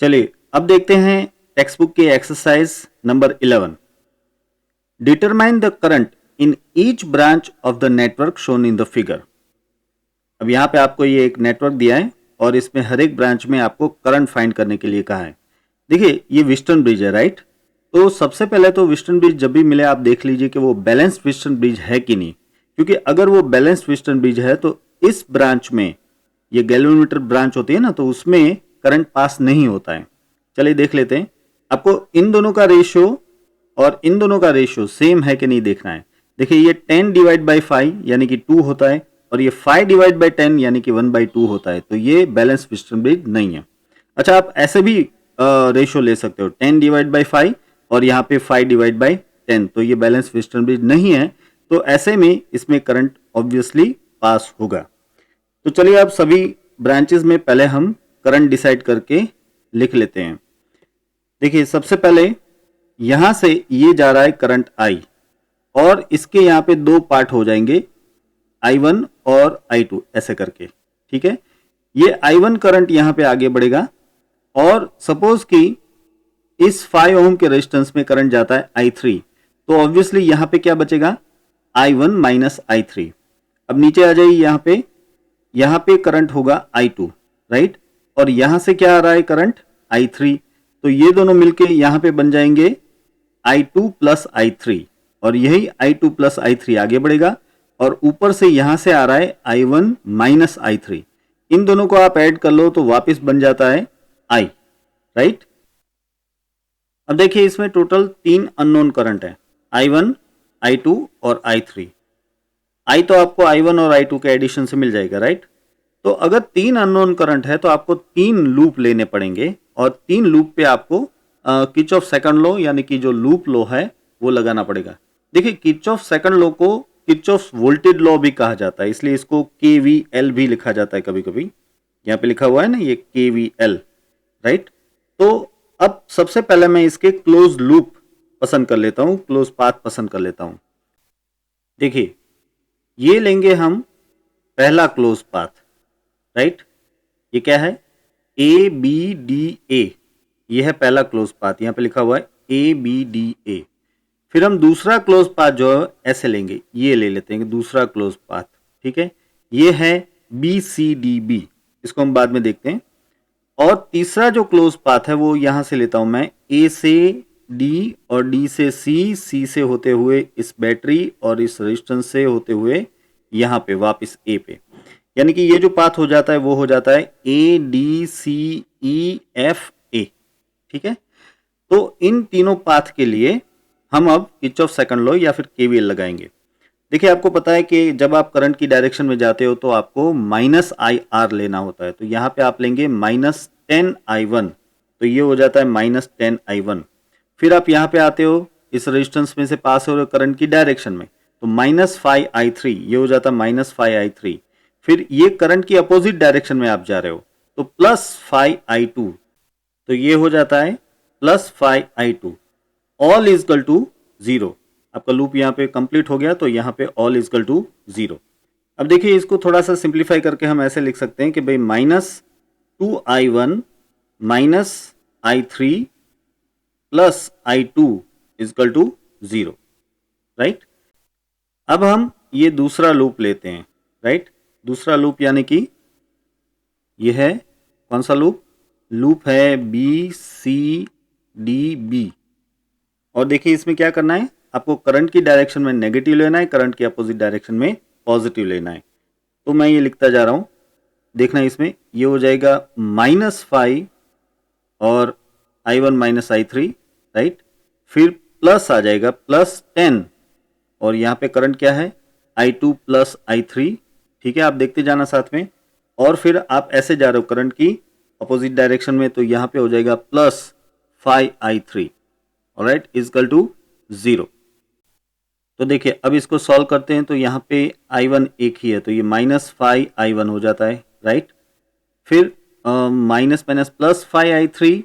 चलिए अब देखते हैं टेक्स्ट बुक के exercise number 11। Determine the current in each branch of the network shown in the figure. अब यहाँ पे आपको ये एक नेटवर्क दिया है और इसमें हर एक ब्रांच में आपको करंट फाइंड करने के लिए कहा है। देखिए ये वेस्टर्न ब्रिज है, राइट। तो सबसे पहले तो वेस्टर्न ब्रिज जब भी मिले आप देख लीजिए कि वो बैलेंस्ड वेस्टर्न ब्रिज है कि नहीं, क्योंकि अगर वो बैलेंस्ड वेस्टर्न ब्रिज है तो इस ब्रांच में, ये गैल्वेनोमीटर ब्रांच होती है ना, तो उसमें करंट पास नहीं होता है। चलिए देख लेते हैं। आपको इन दोनों का रेशियो और इन दोनों का रेशियो सेम है कि नहीं देखना है। देखिए ये 10 डिवाइड बाई 5 यानी कि 2 होता है और ये 5 डिवाइड बाई 10 यानी कि 1/2 होता है, तो ये बैलेंस वेस्टर्न ब्रिज नहीं है। अच्छा, आप ऐसे भी रेशियो ले सकते हो 10 डिवाइड बाई 5 और यहाँ पे 5 डिवाइड बाई 10, तो ये बैलेंस वेस्टर्न ब्रिज नहीं है। तो ऐसे में इसमें करंट ऑब्वियसली पास होगा। तो चलिए अब सभी ब्रांचेस में पहले हम करंट डिसाइड करके लिख लेते हैं। देखिए सबसे पहले यहां से ये जा रहा है करंट आई और इसके यहां पे दो पार्ट हो जाएंगे, I1 और I2 ऐसे करके, ठीक है। ये I1 करंट यहां पे आगे बढ़ेगा और सपोज कि इस 5 ओम के रेजिस्टेंस में करंट जाता है I3, तो ऑब्वियसली यहां पे क्या बचेगा, I1 माइनस I3। अब नीचे आ जाइए, यहां पे करंट होगा I2, राइट। और यहां से क्या आ रहा है करंट I3, तो ये दोनों मिलके यहां पे बन जाएंगे I2 प्लस I3 और यही I2 प्लस I3 आगे बढ़ेगा और ऊपर से यहां से आ रहा है I1 माइनस I3। इन दोनों को आप ऐड कर लो तो वापस बन जाता है I, राइट। अब देखिए इसमें टोटल 3 अननोन करंट है, I1, I2 और I3। I तो आपको I1 और I2 के एडिशन से मिल जाएगा, राइट। तो अगर 3 अननोन करंट है तो आपको 3 लूप लेने पड़ेंगे और 3 लूप पे आपको किर्चॉफ सेकंड लॉ यानी कि जो लूप लॉ है वो लगाना पड़ेगा। देखिए किर्चॉफ सेकंड लॉ को किर्चॉफ वोल्टेज लॉ भी कहा जाता है, इसलिए इसको KVL भी लिखा जाता है कभी कभी। यहाँ पे लिखा हुआ है ना ये KVL, राइट। तो अब सबसे पहले मैं इसके क्लोज लूप पसंद कर लेता हूँ, क्लोज पाथ पसंद कर लेता हूँ। देखिए ये लेंगे हम पहला क्लोज पाथ, राइट। ये क्या है, ABDA, ये है पहला क्लोज पाथ, यहां पे लिखा हुआ है ABDA। फिर हम दूसरा क्लोज पाथ जो है ऐसे लेंगे, ये ले लेते हैं दूसरा क्लोज पाथ, ठीक है। ये है BCDB, इसको हम बाद में देखते हैं। और तीसरा जो क्लोज पाथ है वो यहां से लेता हूं मैं, A से D और D से C से होते हुए इस बैटरी और इस रेजिस्टेंस से होते हुए यहां पे वापस A पे, यानी कि ये जो पाथ हो जाता है वो हो जाता है ADCEFA, ठीक है। तो इन तीनों पाथ के लिए हम अब किर्चॉफ सेकंड लॉ या फिर KVL लगाएंगे। देखिए आपको पता है कि जब आप करंट की डायरेक्शन में जाते हो तो आपको -IR लेना होता है, तो यहाँ पे आप लेंगे -10I1, तो ये हो जाता है -10I1। फिर आप यहाँ पे आते हो, इस रेजिस्टेंस में से पास हो रहे करंट की डायरेक्शन में, तो -5I3, ये हो जाता है -5I3। फिर ये करंट की अपोजिट डायरेक्शन में आप जा रहे हो तो +5I2, तो ये हो जाता है +5I2। All equal to 0। आपका लूप यहाँ पे कंप्लीट हो गया, तो यहाँ पे ऑल इजकल टू 0। अब देखिए इसको थोड़ा सा सिंप्लीफाई करके हम ऐसे लिख सकते हैं कि भाई -2I1 minus I3 plus I2 equal to 0, right. अब हम ये दूसरा लूप लेते हैं, राइट। दूसरा लूप यानी कि ये है कौन सा लूप, लूप है BCDB। और देखिए इसमें क्या करना है, आपको करंट की डायरेक्शन में नेगेटिव लेना है, करंट की अपोजिट डायरेक्शन में पॉजिटिव लेना है। तो मैं ये लिखता जा रहा हूं, देखना इसमें ये हो जाएगा -5 और I1 माइनस I3, राइट। फिर प्लस आ जाएगा +10 और यहाँ पे करंट क्या है I2 प्लस I3, ठीक है। आप देखते जाना साथ में। और फिर आप ऐसे जा रहे हो करंट की अपोजिट डायरेक्शन में, तो यहाँ पे हो जाएगा +5I3, ऑलराइट, इजकल टू 0। तो देखिए अब इसको सॉल्व करते हैं, तो यहाँ पे I1 एक ही है, तो ये -5I1 हो जाता है, राइट। फिर minus minus +5I3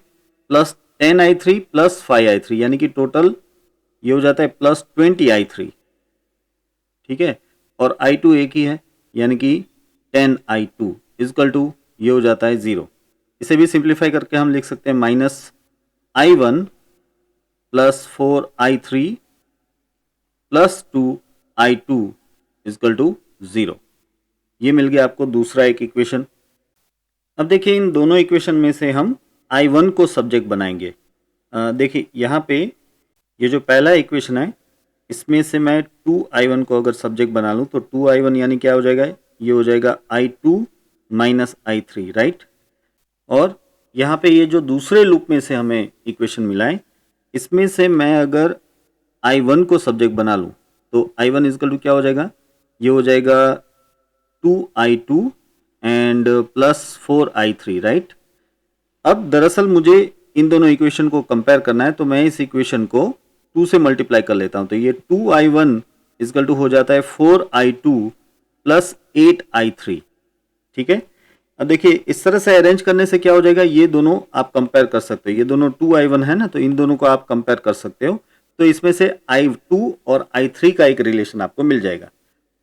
plus 10I3 plus 5I3, यानी कि टोटल ये हो जाता है +20I3, ठीक है। और I2 एक ही है, यानी कि 10I2 इजकल टू ये हो जाता है 0। इसे भी सिंप्लीफाई करके हम लिख सकते हैं -i1 plus 4i3 plus 2i2 is equal to 0। ये मिल गया आपको दूसरा एक इक्वेशन। अब देखिए इन दोनों इक्वेशन में से हम i1 को सब्जेक्ट बनाएंगे। देखिए यहाँ पे ये जो पहला इक्वेशन है इसमें से मैं 2i1 को अगर सब्जेक्ट बना लूँ तो 2i1 यानी क्या हो जाएगा, ये हो जाएगा i2 माइनस i3, राइट। और यहाँ पे ये जो दूसरे लूप में से हमें इक्वेशन मिला है इसमें से मैं अगर i1 को सब्जेक्ट बना लूँ तो i1 इजकल टू क्या हो जाएगा, ये हो जाएगा 2i2 and plus 4i3, right. अब दरअसल मुझे इन दोनों इक्वेशन को कंपेयर करना है तो मैं इस इक्वेशन को 2 से मल्टीप्लाई कर लेता हूं तो ये 2i1 इजकल टू हो जाता है 4i2 प्लस 8i3, ठीक है। अब देखिए इस तरह से अरेंज करने से क्या हो जाएगा, ये दोनों आप कंपेयर कर सकते हो, ये दोनों 2i1 है ना तो इन दोनों को आप कंपेयर कर सकते हो। तो इसमें से i2 और i3 का एक रिलेशन आपको मिल जाएगा,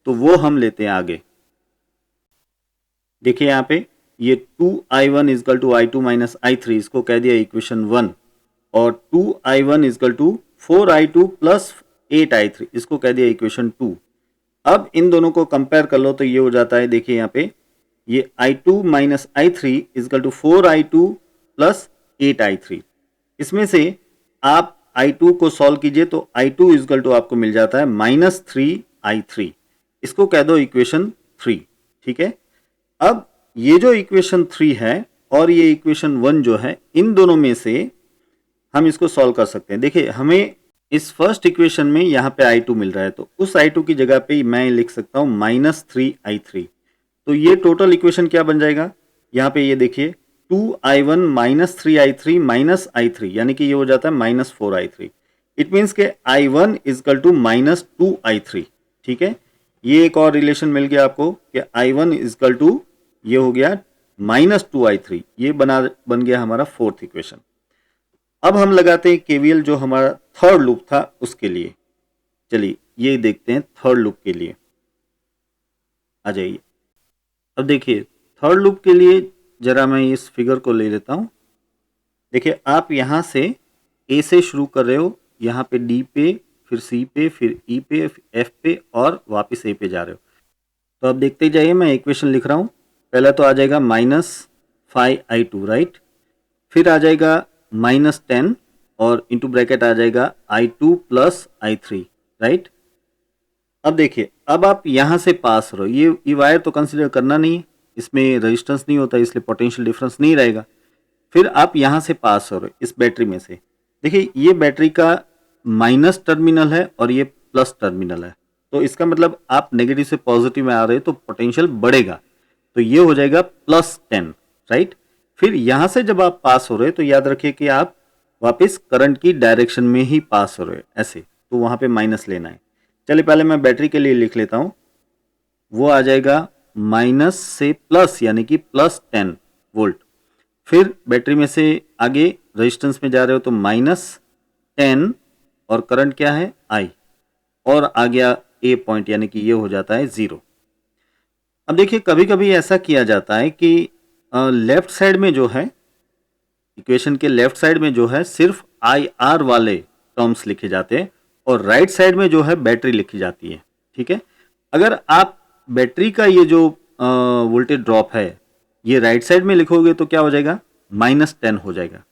तो वो हम लेते हैं आगे। देखिए यहाँ पे ये 2i1 is equal to i2 minus i3 इसको कह दिया इक्वेशन 1 और 2i1 is equal to 4i2 plus 8i3 इसको कह दिया इक्वेशन 2। अब इन दोनों को कंपेयर कर लो तो ये हो जाता है, देखिए यहाँ पे ये i2 minus i3 is equal to 4i2 plus 8i3। इसमें से आप i2 को सॉल्व कीजिए तो i2 इजकल टू आपको मिल जाता है -3i3, इसको कह दो इक्वेशन 3, ठीक है। अब ये जो इक्वेशन 3 है और ये इक्वेशन 1 जो है इन दोनों में से हम इसको सॉल्व कर सकते हैं। देखिए हमें इस फर्स्ट इक्वेशन में यहाँ पे i2 मिल रहा है तो उस i2 की जगह पे मैं लिख सकता हूँ -3i3। तो ये टोटल इक्वेशन क्या बन जाएगा, यहाँ पे ये देखिए 2i1 minus 3i3 minus i3 यानी कि ये हो जाता है -4i3। इट मीन्स के i1 इजकल टू -2i3, ठीक है। ये एक और रिलेशन मिल गया आपको कि i1 इजकल टू ये हो गया -2i3, ये बन गया हमारा फोर्थ इक्वेशन। अब हम लगाते हैं केवीएल जो हमारा थर्ड लूप था उसके लिए। चलिए ये देखते हैं थर्ड लूप के लिए, आ जाइए। अब देखिए थर्ड लूप के लिए जरा मैं इस फिगर को ले लेता हूं। देखिए आप यहां से ए से शुरू कर रहे हो, यहां पे डी पे, फिर सी पे, फिर ई पे, एफ पे और वापस ए पे जा रहे हो। तो अब देखते जाइए, मैं इक्वेशन लिख रहा हूं। पहला तो आ जाएगा -5i2, राइट। फिर आ जाएगा -10 और इंटू ब्रैकेट आ जाएगा i2 प्लस i3, राइट। अब देखिए अब आप यहां से पास हो, ये वायर तो कंसीडर करना नहीं है, इसमें रेजिस्टेंस नहीं होता इसलिए पोटेंशियल डिफरेंस नहीं रहेगा। फिर आप यहां से पास हो रहे इस बैटरी में से। देखिए ये बैटरी का माइनस टर्मिनल है और ये प्लस टर्मिनल है, तो इसका मतलब आप नेगेटिव से पॉजिटिव में आ रहे हो तो पोटेंशियल बढ़ेगा, तो ये हो जाएगा +10, राइट। फिर यहां से जब आप पास हो रहे तो याद रखिए कि आप वापस करंट की डायरेक्शन में ही पास हो रहे ऐसे, तो वहां पे माइनस लेना है। चलिए पहले मैं बैटरी के लिए लिख लेता हूं, वो आ जाएगा माइनस से प्लस यानी कि +10 वोल्ट। फिर बैटरी में से आगे रेजिस्टेंस में जा रहे हो तो -10 और करंट क्या है I, और आ गया ए पॉइंट यानी कि ये हो जाता है 0। अब देखिए कभी कभी ऐसा किया जाता है कि लेफ्ट साइड में जो है इक्वेशन के लेफ्ट साइड में जो है सिर्फ IR वाले टर्म्स लिखे जाते हैं और राइट साइड में जो है बैटरी लिखी जाती है, ठीक है। अगर आप बैटरी का ये जो वोल्टेज ड्रॉप है ये राइट साइड में लिखोगे तो क्या हो जाएगा, -10 हो जाएगा,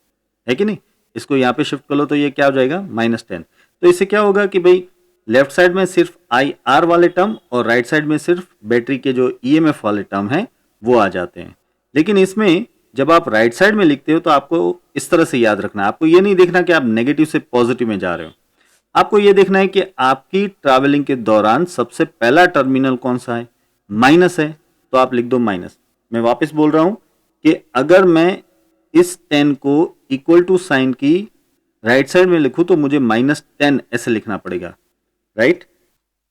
है कि नहीं। इसको यहाँ पे शिफ्ट कर लो तो ये क्या हो जाएगा, -10। तो इससे क्या होगा कि भाई लेफ्ट साइड में सिर्फ IR वाले टर्म और राइट साइड में सिर्फ बैटरी के जो EMF वाले टर्म हैं वो आ जाते हैं। लेकिन इसमें जब आप राइट साइड में लिखते हो तो आपको इस तरह से याद रखना है, आपको ये नहीं देखना कि आप नेगेटिव से पॉजिटिव में जा रहे हो, आपको ये देखना है कि आपकी ट्रैवलिंग के दौरान सबसे पहला टर्मिनल कौन सा है, माइनस है, तो आप लिख दो माइनस। मैं वापस बोल रहा हूं कि अगर मैं इस 10 को इक्वल टू साइन की राइट साइड में लिखूं तो मुझे -10 ऐसे लिखना पड़ेगा, राइट।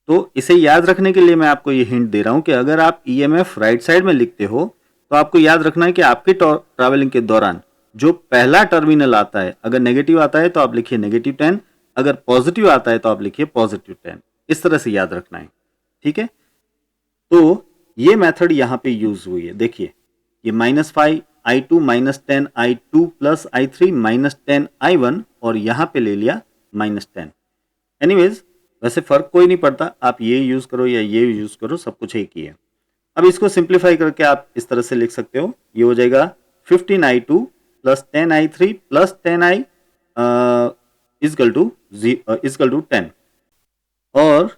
तो इसे याद रखने के लिए मैं आपको ये हिंट दे रहा हूं कि अगर आप EMF राइट साइड में लिखते हो तो आपको याद रखना है कि आपके ट्रैवलिंग के दौरान जो पहला टर्मिनल आता है, अगर नेगेटिव आता है तो आप लिखिए -10, अगर पॉजिटिव आता है तो आप लिखिए +10। इस तरह से याद रखना है, ठीक है। तो ये मेथड यहां पे यूज हुई है। देखिए ये -5 I2 minus 10 I2 plus I3 minus 10 I1 और यहाँ पे ले लिया माइनस 10। एनीवेज वैसे फर्क कोई नहीं पड़ता, आप ये यूज करो या ये यूज करो, सब कुछ एक ही है। अब इसको सिंप्लीफाई करके आप इस तरह से लिख सकते हो, ये हो जाएगा 15I2 plus 10I3 plus 10I is equal to 10। और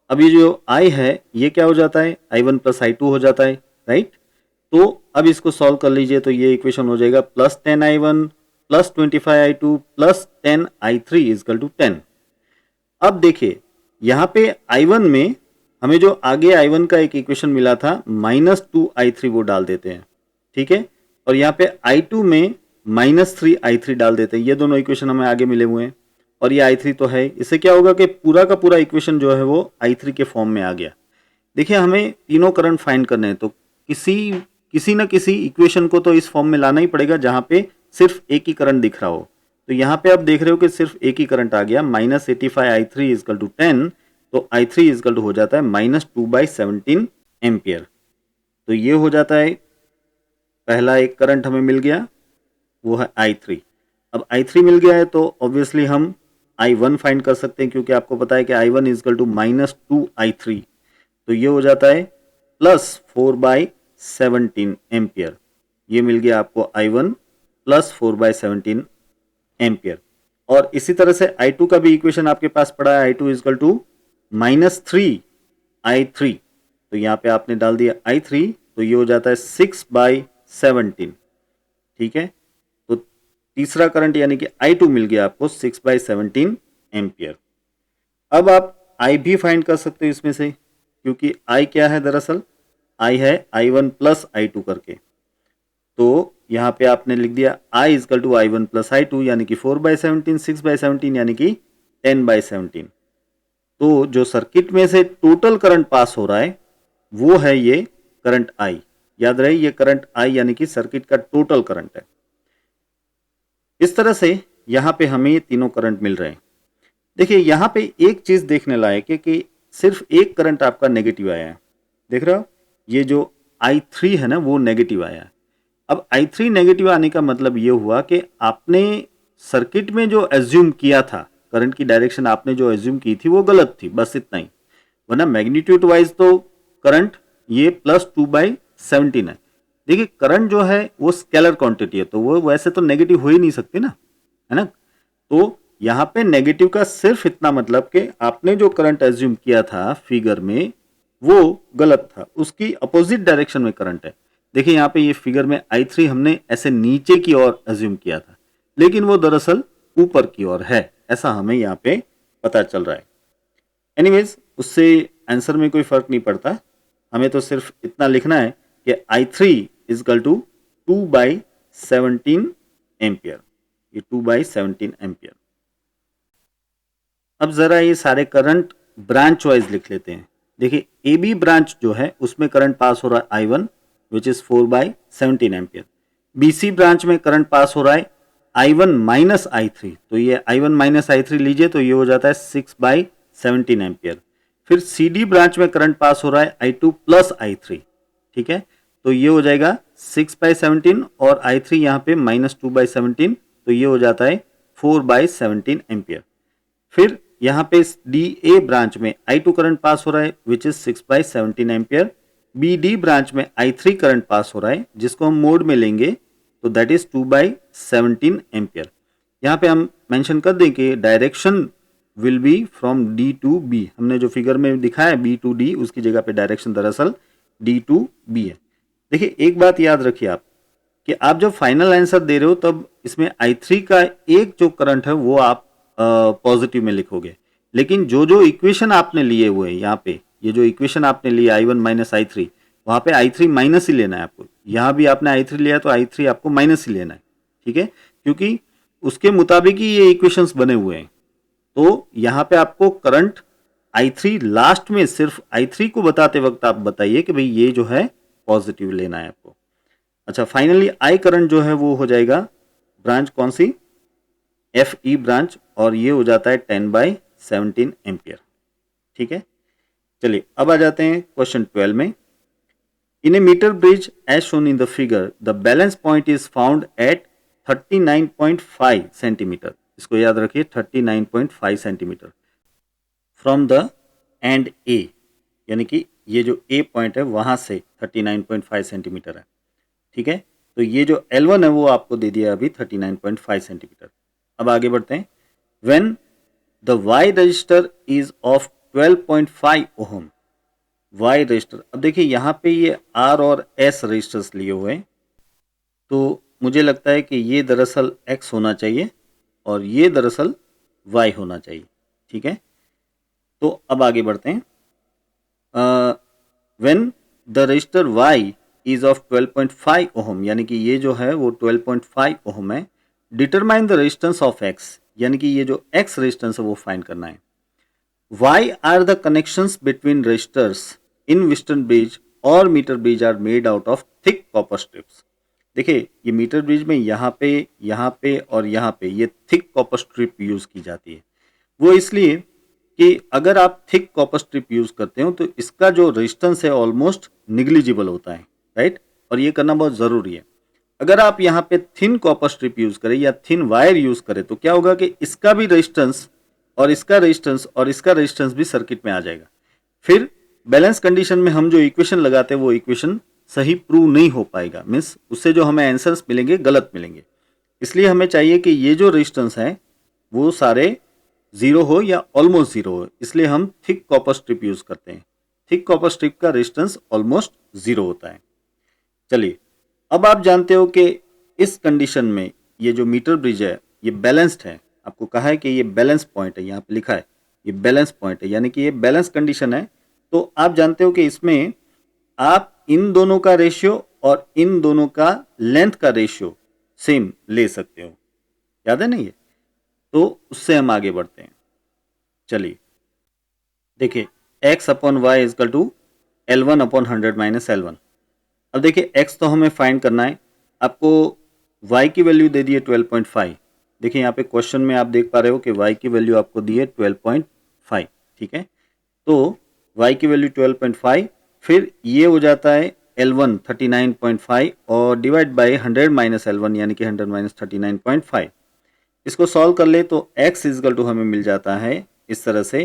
अब ये जो I है ये क्या हो जाता है, I1 प्लस I2 हो जाता है, राइट। तो अब इसको सॉल्व कर लीजिए तो ये इक्वेशन हो जाएगा plus 10I1 plus 25I2 plus 10I3 equal to 10। अब देखिए यहाँ पे I1 में हमें जो आगे I1 का एक इक्वेशन मिला था माइनस 2I3 वो डाल देते हैं, ठीक है। और यहाँ पे I2 में माइनस 3I3 डाल देते हैं, ये दोनों इक्वेशन हमें आगे मिले हुए हैं और ये I3 तो है। इससे क्या होगा कि पूरा का पूरा इक्वेशन जो है वो I3 के फॉर्म में आ गया। देखिए हमें तीनों करंट फाइंड करने हैं तो किसी ना किसी इक्वेशन को तो इस फॉर्म में लाना ही पड़ेगा जहाँ पे सिर्फ एक ही करंट दिख रहा हो। तो यहाँ पे आप देख रहे हो कि सिर्फ एक ही करंट आ गया, माइनस 85I3 इजकल टू 10, तो I3 इजकल टू हो जाता है माइनस 2/17 एम्पियर। तो ये हो जाता है पहला एक करंट हमें मिल गया, वो है I3। अब I3 मिल गया है तो ऑब्वियसली हम I1 फाइंड कर सकते हैं, क्योंकि आपको पता है कि I1 is equal to minus 2I3, तो ये हो जाता है प्लस 4/17 एम्पियर। ये मिल गया आपको I1 प्लस 4/17 एम्पियर। और इसी तरह से I2 का भी इक्वेशन आपके पास पड़ा है, I2 equal to minus 3I3, तो यहाँ पे आपने डाल दिया I3, तो ये हो जाता है 6/17, ठीक है। तो तीसरा करंट यानी कि I2 मिल गया आपको 6/17 एम्पियर। अब आप I भी फाइंड कर सकते हो इसमें से, क्योंकि I क्या है, दरअसल I है I1 प्लस I2 करके। तो यहाँ पे आपने लिख दिया I equal to I1 plus I2 यानी कि 4/17, 6/17 यानी कि 10/17। तो जो सर्किट में से टोटल करंट पास हो रहा है वो है ये करंट I। याद रहे ये करंट I यानी कि सर्किट का टोटल करंट है। इस तरह से यहाँ पे हमें ये तीनों करंट मिल रहे हैं। देखिए यहाँ पे एक चीज देखने लायक है कि सिर्फ एक करंट आपका नेगेटिव आया है, देख रहे हो, ये जो I3 है ना वो नेगेटिव आया है। अब I3 नेगेटिव आने का मतलब ये हुआ कि आपने सर्किट में जो एज्यूम किया था, करंट की डायरेक्शन आपने जो एज्यूम की थी वो गलत थी, बस इतना ही। वरना मैग्नीट्यूड वाइज तो करंट ये प्लस 2/17 है। देखिए करंट जो है वो स्केलर क्वांटिटी है, तो वो वैसे तो नेगेटिव हो ही नहीं सकती ना, है ना। तो यहाँ पे नेगेटिव का सिर्फ इतना मतलब कि आपने जो करंट एज्यूम किया था फिगर में वो गलत था, उसकी अपोजिट डायरेक्शन में करंट है। देखिए यहाँ पे ये फिगर में I3 हमने ऐसे नीचे की ओर एज्यूम किया था, लेकिन वो दरअसल ऊपर की ओर है, ऐसा हमें यहाँ पे पता चल रहा है। एनीवेज उससे आंसर में कोई फर्क नहीं पड़ता, हमें तो सिर्फ इतना लिखना है कि I3 इजकल टू 2/17 एम्पियर, ये 2/17 एम्पियर। अब जरा ये सारे करंट ब्रांच वाइज लिख लेते हैं। देखिए ए बी ब्रांच जो है उसमें करंट पास हो रहा है I1 which is 4/17 ampere. BC branch में करंट पास हो रहा है I1 माइनस I3, तो ये I1 माइनस I3 लीजिए तो ये हो जाता है 6/17 एम्पियर। फिर CD ब्रांच में करंट पास हो रहा है I2 प्लस I3, ठीक है, तो ये हो जाएगा 6/17 और I3 यहाँ पे माइनस 2/17, तो ये हो जाता है 4/17 एम्पियर। फिर यहाँ पे DA ब्रांच में I2 करंट पास हो रहा है which is 6/17 ampere. BD branch में I3 करंट पास हो रहा है जिसको हम मोड में लेंगे तो दैट इज 2/17 एम्पियर। यहाँ पे हम मेंशन कर दें कि direction will be from D to B, हमने जो फिगर में दिखाया B to D उसकी जगह पे डायरेक्शन दरअसल D to B है। देखिए एक बात याद रखिए आप कि आप जब फाइनल आंसर दे रहे हो तब इसमें I3 का एक जो करंट है वो आप पॉजिटिव में लिखोगे, लेकिन जो जो इक्वेशन आपने लिए हुए हैं यहाँ पे, ये जो इक्वेशन आपने लिया I1 माइनस I3, वहां पे I3 माइनस ही लेना है आपको। यहाँ भी आपने I3 लिया तो I3 आपको माइनस ही लेना है, ठीक है, क्योंकि उसके मुताबिक ही ये इक्वेशंस बने हुए हैं। तो यहाँ पे आपको करंट I3 लास्ट में सिर्फ I3 को बताते वक्त आप बताइए कि भाई ये जो है पॉजिटिव लेना है आपको। अच्छा फाइनली I करंट जो है वो हो जाएगा ब्रांच कौन सी, FE ब्रांच, और ये हो जाता है 10/17 एम्पियर, ठीक है। चलिए अब आ जाते हैं क्वेश्चन 12 में। In a metre bridge as shown in the figure the balance point is found at 39.5 centimetre. इसको याद रखिए 39.5 centimetre from the end A, यानी कि ये जो ए पॉइंट है वहां से 39.5 सेंटीमीटर है। ठीक है, तो ये जो L1 है वो आपको दे दिया अभी 39.5 सेंटीमीटर। अब आगे बढ़ते हैं। When the Y register is of 12.5 ohm, Y register, अब देखिए यहाँ पे ये R और S रजिस्टर्स लिए हुए हैं, तो मुझे लगता है कि ये दरअसल X होना चाहिए और ये दरअसल Y होना चाहिए। ठीक है, तो अब आगे बढ़ते हैं। When the register Y is of 12.5 ohm, यानी कि ये जो है वो 12.5 ओहम है। Determine the resistance of X, यानी कि ये जो X रेजिस्टेंस है वो फाइंड करना है। Why are the connections between resistors in Western bridge और metre bridge are made out of thick copper strips? देखिए ये मीटर ब्रिज में यहाँ पे और यहाँ पे ये थिक कॉपर स्ट्रिप यूज की जाती है। वो इसलिए कि अगर आप थिक कॉपर स्ट्रिप यूज करते हो तो इसका जो रेजिस्टेंस है ऑलमोस्ट निग्लिजिबल होता है, राइट, और ये करना बहुत जरूरी है। अगर आप यहाँ पे थिन कॉपर स्ट्रिप यूज करें या थिन वायर यूज करें तो क्या होगा कि इसका भी रेजिस्टेंस और इसका रेजिस्टेंस भी सर्किट में आ जाएगा। फिर बैलेंस कंडीशन में हम जो इक्वेशन लगाते हैं वो इक्वेशन सही प्रूव नहीं हो पाएगा, मीन्स उससे जो हमें आंसर्स मिलेंगे गलत मिलेंगे। इसलिए हमें चाहिए कि ये जो रेजिस्टेंस है वो सारे जीरो हो या ऑलमोस्ट जीरो हो, इसलिए हम थिक कॉपर स्ट्रिप यूज करते हैं। थिक कॉपर स्ट्रिप का रेजिस्टेंस ऑलमोस्ट जीरो होता है। चलिए, अब आप जानते हो कि इस कंडीशन में ये जो मीटर ब्रिज है ये बैलेंस्ड है। आपको कहा है कि ये बैलेंस पॉइंट है, यहाँ पे लिखा है ये बैलेंस पॉइंट है, यानी कि ये बैलेंस कंडीशन है। तो आप जानते हो कि इसमें आप इन दोनों का रेशियो और इन दोनों का लेंथ का रेशियो सेम ले सकते हो, याद है ना ये? तो उससे हम आगे बढ़ते हैं। चलिए देखिए, x upon Y equal to L1 upon 100 minus L1। अब देखिए x तो हमें फाइंड करना है, आपको y की वैल्यू दे दी है 12.5। देखिए यहाँ पे क्वेश्चन में आप देख पा रहे हो कि y की वैल्यू आपको दी है 12.5। ठीक है, तो y की वैल्यू 12.5, फिर ये हो जाता है L1 39.5 और डिवाइड बाय 100 माइनस L1 यानी कि 100 माइनस 39.5। इसको सॉल्व कर ले तो x इजकल टू हमें मिल जाता है इस तरह से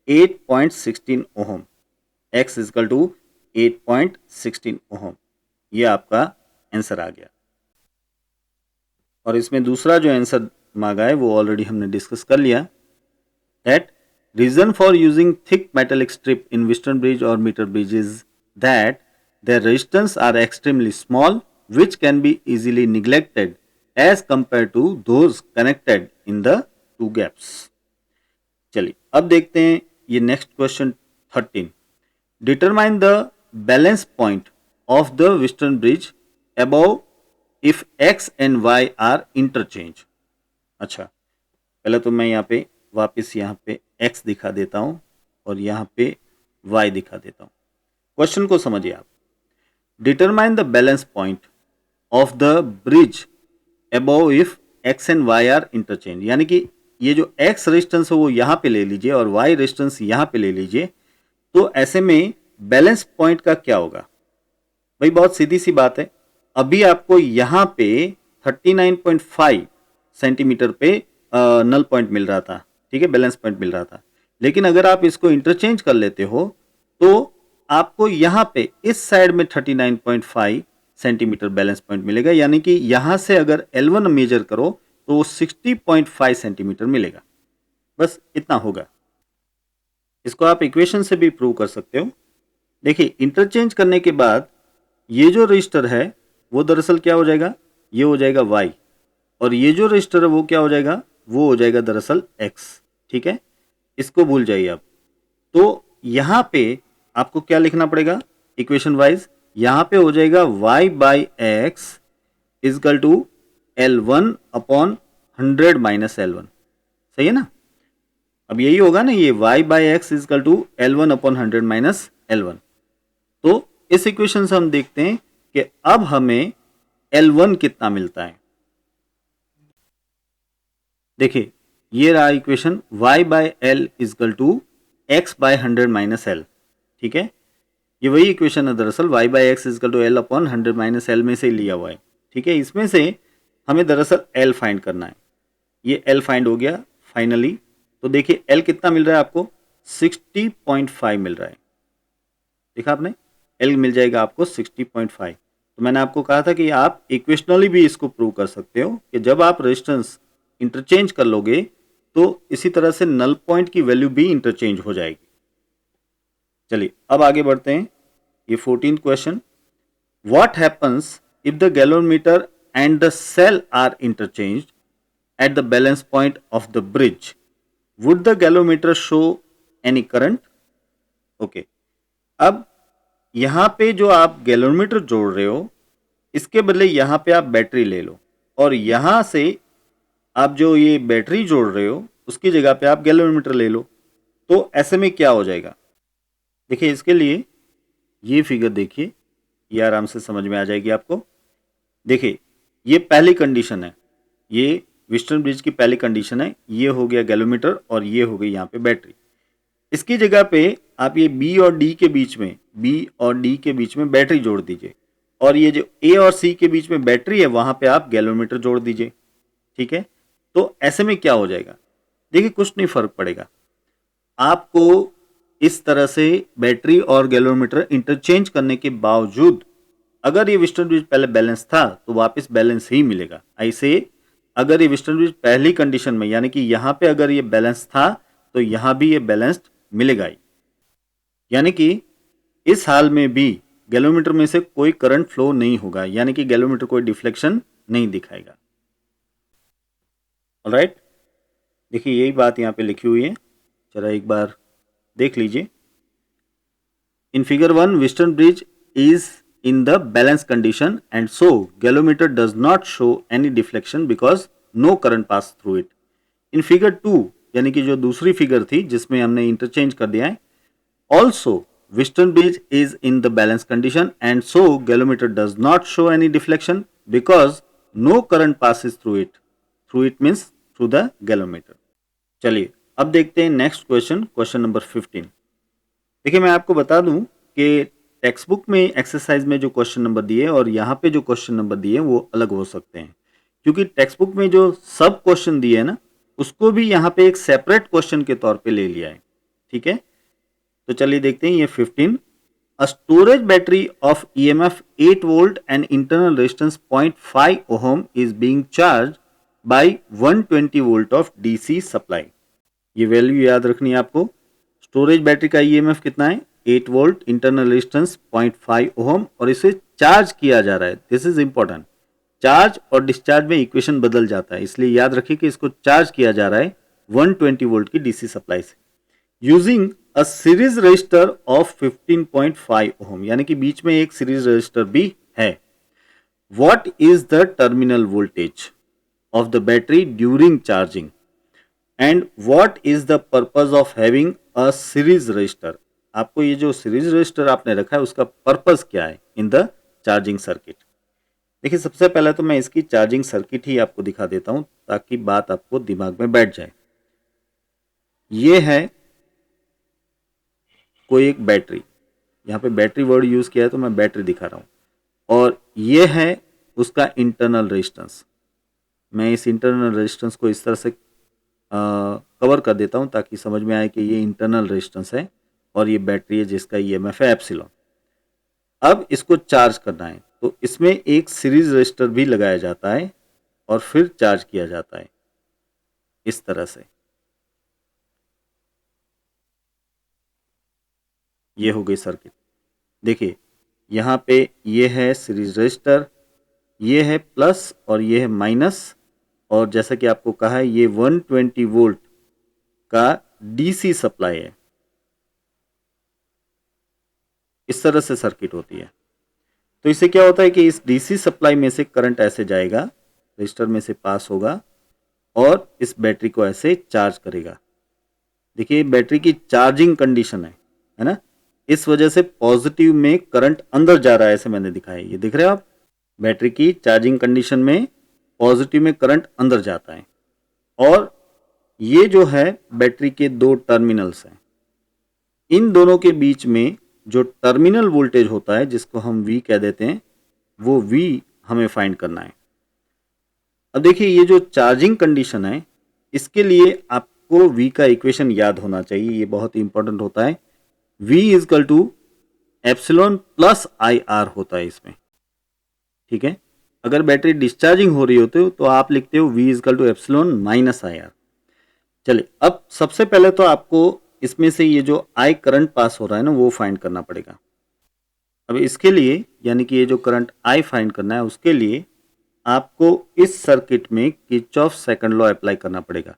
8.16 ohm. x equal to 8.16 ohm, ये आपका आंसर आ गया। और इसमें दूसरा जो आंसर मांगा है वो ऑलरेडी हमने डिस्कस कर लिया, that reason for using thick metallic strip in Wheatstone bridge और metre bridge is that their resistance are extremely small which can be easily neglected as compared to those connected in the two gaps। चलिए अब देखते हैं ये next question 13। Determine the balance point of the western bridge above if x and y are interchange. अच्छा, पहले तो मैं यहाँ पे वापस यहाँ पे x दिखा देता हूँ और यहाँ पे y दिखा देता हूँ। क्वेश्चन को समझिए आप। Determine the balance point of the bridge above if x and y are interchange, यानी कि ये जो x रेजिस्टेंस है वो यहाँ पे ले लीजिए और y रेजिस्टेंस यहाँ पे ले लीजिए, तो ऐसे में बैलेंस पॉइंट का क्या होगा? भाई बहुत सीधी सी बात है, अभी आपको यहाँ पे 39.5 सेंटीमीटर पे नल पॉइंट मिल रहा था, ठीक है, बैलेंस पॉइंट मिल रहा था। लेकिन अगर आप इसको इंटरचेंज कर लेते हो तो आपको यहाँ पे इस साइड में 39.5 सेंटीमीटर बैलेंस पॉइंट मिलेगा, यानी कि यहां से अगर L1 मेजर करो तो वो 60.5 सेंटीमीटर मिलेगा। बस इतना होगा। इसको आप इक्वेशन से भी प्रूव कर सकते हो। देखिए, इंटरचेंज करने के बाद ये जो रजिस्टर है वो दरअसल क्या हो जाएगा, ये हो जाएगा y, और ये जो रजिस्टर है वो क्या हो जाएगा, वो हो जाएगा दरअसल x। ठीक है, इसको भूल जाइए आप। तो यहां पे आपको क्या लिखना पड़ेगा इक्वेशन वाइज, यहां पे हो जाएगा y by X equal to L1 upon 100 minus L1। सही है ना? अब यही होगा ना, ये y by X equal to L1 upon 100 minus L1। तो इस इक्वेशन से हम देखते हैं कि अब हमें L1 कितना मिलता है। देखिए, ये रहा equation y by L equal to x by 100 minus L। ठीक है, ये वही इक्वेशन है दरअसल, y by X equal to L upon 100 minus L में से लिया हुआ है। ठीक है, इसमें से हमें दरअसल एल फाइंड करना है। ये एल फाइंड हो गया फाइनली। तो देखिए एल कितना मिल रहा है आपको, 60.5 मिल रहा है। देखा आपने, एल मिल जाएगा आपको 60.5। तो मैंने आपको कहा था कि आप इक्वेशनली भी इसको प्रूव कर सकते हो कि जब आप रेजिस्टेंस इंटरचेंज कर लोगे तो इसी तरह से नल पॉइंट की वैल्यू भी इंटरचेंज हो जाएगी। चलिए अब आगे बढ़ते हैं। ये 14th question, what happens if the galvanometer and the cell are interchanged at the balance point of the bridge, would the galvanometer show any current? Okay, अब यहां पे जो आप गैलोमीटर जोड़ रहे हो इसके बदले यहां पे आप बैटरी ले लो, और यहां से आप जो ये बैटरी जोड़ रहे हो उसकी जगह पे आप गैलोमीटर ले लो। तो ऐसे में क्या हो जाएगा, देखिए इसके लिए ये फिगर देखिए, ये आराम से समझ में आ जाएगी आपको। देखिए ये पहली कंडीशन है, ये वेस्टर्न ब्रिज की पहली कंडीशन है, ये हो गया गैलोमीटर और ये हो गई यहाँ पे बैटरी। इसकी जगह पे आप ये बी और डी के बीच में, बी और डी के बीच में बैटरी जोड़ दीजिए, और ये जो ए और सी के बीच में बैटरी है वहां पे आप गैलोमीटर जोड़ दीजिए। ठीक है, तो ऐसे में क्या हो जाएगा, देखिए कुछ नहीं फर्क पड़ेगा आपको। इस तरह से बैटरी और गैलोमीटर इंटरचेंज करने के बावजूद अगर ये वेस्टर्न ब्रिज पहले बैलेंस था तो वापस बैलेंस ही मिलेगा। ऐसे अगर ये वेस्टर्न ब्रिज पहली कंडीशन में यानी कि यहां पे अगर ये बैलेंस था तो यहां भी ये बैलेंस्ड मिलेगा ही, यानी कि इस हाल में भी गैलोमीटर में से कोई करंट फ्लो नहीं होगा, यानी कि गैलोमीटर कोई डिफ्लेक्शन नहीं दिखाएगा। ऑलराइट, देखिए यही बात यहां पे लिखी हुई है, जरा एक बार देख लीजिए। In figure 1 western bridge is in the balance condition and so galvanometer does not show any deflection because no current pass through it. In figure 2 यानी कि जो दूसरी फिगर थी जिसमें हमने इंटरचेंज कर दिया है, also western bridge is in the balance condition and so galvanometer does not show any deflection because no current passes through it. Through it means through the galvanometer. चलिए अब देखते हैं नेक्स्ट क्वेश्चन, क्वेश्चन नंबर 15। देखिए मैं आपको बता दूं कि टेक्स्ट बुक में एक्सरसाइज में जो क्वेश्चन नंबर दिए और यहाँ पे जो क्वेश्चन नंबर दिए वो अलग हो सकते हैं, क्योंकि टेक्स्ट बुक में जो सब क्वेश्चन दिए है ना उसको भी यहाँ पे एक सेपरेट क्वेश्चन के तौर पे ले लिया है। ठीक है, तो चलिए देखते हैं ये 15। A storage battery of EMF 8 volt and internal resistance 0.5 ohm is being charge by 120 volt of DC supply. ये वैल्यू याद रखनी है आपको। स्टोरेज बैटरी का ईएमएफ कितना है, 8 वोल्ट, इंटरनल रेजिस्टेंस 0.5 ओहम, और इसे चार्ज किया जा रहा है। दिस इज इंपॉर्टेंट, चार्ज और डिस्चार्ज में इक्वेशन बदल जाता है, इसलिए याद रखिए कि इसको चार्ज किया जा रहा है 120 वोल्ट की डीसी सप्लाई से using a series register of 15.5 ohm, यानी कि बीच में एक सीरीज रजिस्टर भी है। What is the terminal voltage of the battery during charging and what is the purpose of having a series register? आपको ये जो सीरीज रजिस्टर आपने रखा है उसका पर्पस क्या है इन द चार्जिंग सर्किट? देखिए सबसे पहले तो मैं इसकी चार्जिंग सर्किट ही आपको दिखा देता हूं ताकि बात आपको दिमाग में बैठ जाए। ये है कोई एक बैटरी, यहाँ पे बैटरी वर्ड यूज किया है तो मैं बैटरी दिखा रहा हूं, और ये है उसका इंटरनल रेजिस्टेंस। मैं इस इंटरनल रेजिस्टेंस को इस तरह से कवर कर देता हूं ताकि समझ में आए कि ये इंटरनल रेजिस्टेंस है और ये बैटरी है जिसका ईएमएफ है एप्सिलॉन। अब इसको चार्ज करना है तो इसमें एक सीरीज रजिस्टर भी लगाया जाता है और फिर चार्ज किया जाता है इस तरह से। ये हो गई सर्किट। देखिए यहाँ पे ये है सीरीज रजिस्टर, ये है प्लस और ये है माइनस, और जैसा कि आपको कहा है ये 120 वोल्ट का डीसी सप्लाई है। इस तरह से सर्किट होती है। तो इससे क्या होता है कि इस डीसी सप्लाई में से करंट ऐसे जाएगा, रजिस्टर में से पास होगा और इस बैटरी को ऐसे चार्ज करेगा। देखिए बैटरी की चार्जिंग कंडीशन है ना, इस वजह से पॉजिटिव में करंट अंदर जा रहा है, ऐसे मैंने दिखाया। ये दिख रहे हो आप, बैटरी की चार्जिंग कंडीशन में पॉजिटिव में करंट अंदर जाता है, और ये जो है बैटरी के दो टर्मिनल्स हैं, इन दोनों के बीच में जो टर्मिनल वोल्टेज होता है जिसको हम V कह देते हैं, वो V हमें फाइंड करना है। अब देखिए ये जो चार्जिंग कंडीशन है, इसके लिए आपको V का इक्वेशन याद होना चाहिए, ये बहुत ही इंपॉर्टेंट होता है। V equal to epsilon plus I R होता है इसमें, ठीक है। अगर बैटरी डिस्चार्जिंग हो रही होती हो तो आप लिखते हो V equal to epsilon minus I R. चलिए, अब सबसे पहले तो आपको इसमें से ये जो आई करंट पास हो रहा है ना, वो फाइंड करना पड़ेगा। अब इसके लिए, यानी कि ये जो करंट आई फाइंड करना है, उसके लिए आपको इस सर्किट में किरचॉफ सेकंड लॉ अप्लाई करना पड़ेगा।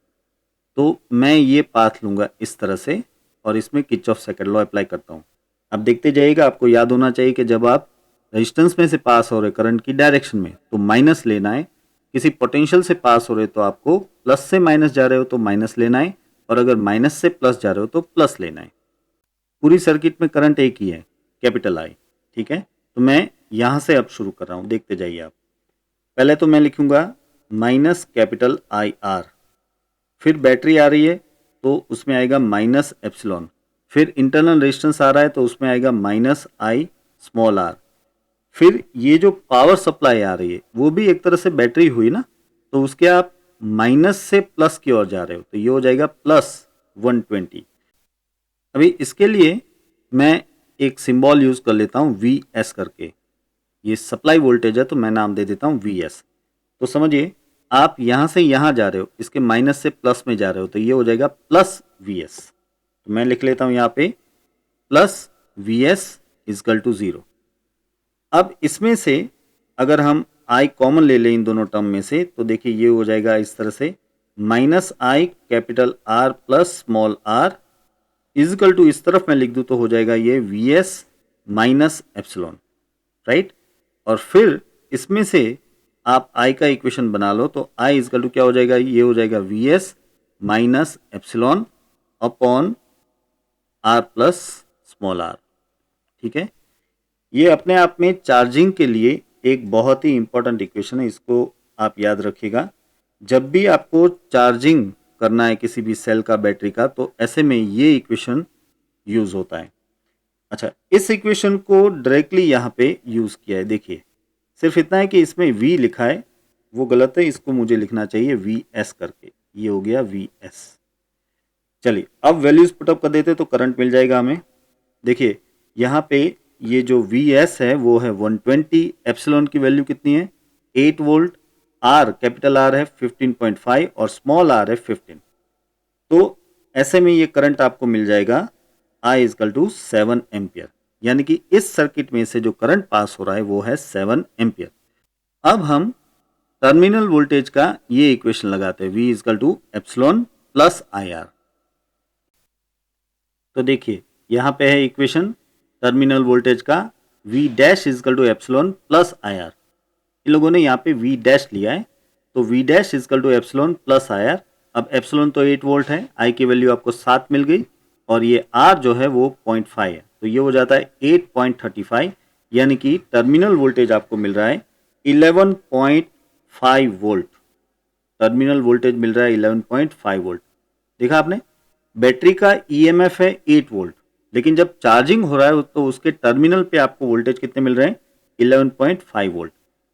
तो मैं ये पाथ लूंगा इस तरह से और इसमें किरचॉफ सेकंड लॉ अप्लाई करता हूँ। अब देखते जाइएगा, आपको याद होना चाहिए कि जब आप रेजिस्टेंस में से पास हो रहे करंट की डायरेक्शन में तो माइनस लेना है, किसी पोटेंशियल से पास हो रहे तो आपको प्लस से माइनस जा रहे हो तो माइनस लेना है, और अगर माइनस से प्लस जा रहे हो तो प्लस लेना है। पूरी सर्किट में करंट एक ही है, कैपिटल आई, ठीक है। तो मैं यहां से अब शुरू कर रहा हूं, देखते जाइए आप। पहले तो मैं लिखूंगा माइनस कैपिटल आई आर, फिर बैटरी आ रही है तो उसमें आएगा माइनस एप्सिलॉन, फिर इंटरनल रेजिस्टेंस आ रहा है तो उसमें आएगा माइनस आई स्मॉल आर, फिर ये जो पावर सप्लाई आ रही है वो भी एक तरह से बैटरी हुई ना, तो उसके आप माइनस से प्लस की ओर जा रहे हो तो ये हो जाएगा प्लस 120। अभी इसके लिए मैं एक सिंबल यूज कर लेता हूं वी एस करके, ये सप्लाई वोल्टेज है तो मैं नाम दे देता हूं वी एस। तो समझिए, आप यहां से यहां जा रहे हो, इसके माइनस से प्लस में जा रहे हो तो ये हो जाएगा प्लस वी एस। तो मैं लिख लेता हूं यहां पे plus V S equal to 0। अब इसमें से अगर हम आई कॉमन ले लें इन दोनों टर्म में से तो देखिए ये हो जाएगा इस तरह से, minus I capital R plus small R equal to, इस तरफ मैं लिख दूं तो हो जाएगा ये V S minus epsilon, right. और फिर इसमें से आप आई का इक्वेशन बना लो तो आई इजकल टू क्या हो जाएगा, ये हो जाएगा V S minus epsilon upon R plus small R, ठीक है। ये अपने आप में चार्जिंग के लिए एक बहुत ही इंपॉर्टेंट इक्वेशन है, इसको आप याद रखिएगा। जब भी आपको चार्जिंग करना है किसी भी सेल का, बैटरी का, तो ऐसे में ये इक्वेशन यूज होता है। अच्छा, इस इक्वेशन को डायरेक्टली यहाँ पे यूज किया है, देखिए सिर्फ इतना है कि इसमें v लिखा है वो गलत है, इसको मुझे लिखना चाहिए वी एस करके, ये हो गया वी एस। चलिए अब वैल्यूज पुटअप कर देते तो करंट मिल जाएगा हमें। देखिए यहाँ पे ये जो वी एस है वो है 120, एप्सिलॉन की वैल्यू कितनी है 8 वोल्ट, आर कैपिटल आर है 15.5 और स्मॉल आर है 15। तो ऐसे में ये करंट आपको मिल जाएगा आई इजकल टू 7 एम्पियर, यानी कि इस सर्किट में से जो करंट पास हो रहा है वो है 7 एम्पियर। अब हम टर्मिनल वोल्टेज का ये इक्वेशन लगाते हैं, V equal to epsilon plus I R. तो देखिए यहाँ पे है इक्वेशन टर्मिनल वोल्टेज का, V dash equal to epsilon plus I R. इन लोगों ने यहाँ पे V डैश लिया है तो V dash equal to epsilon plus I R. अब एप्सिलॉन तो 8 वोल्ट है, I की वैल्यू आपको 7 मिल गई और ये R जो है वो 0.5 है, तो ये हो जाता है 8.35, यानी कि टर्मिनल वोल्टेज आपको मिल रहा है 11.5 वोल्ट। टर्मिनल वोल्टेज मिल रहा है 11.5 वोल्ट। देखा आपने, बैटरी का ईएमएफ है 8 वोल्ट, लेकिन जब चार्जिंग हो रहा है तो उसके टर्मिनल पे आपको वोल्टेज कितने मिल रहे हैं 11.5 वोल्ट।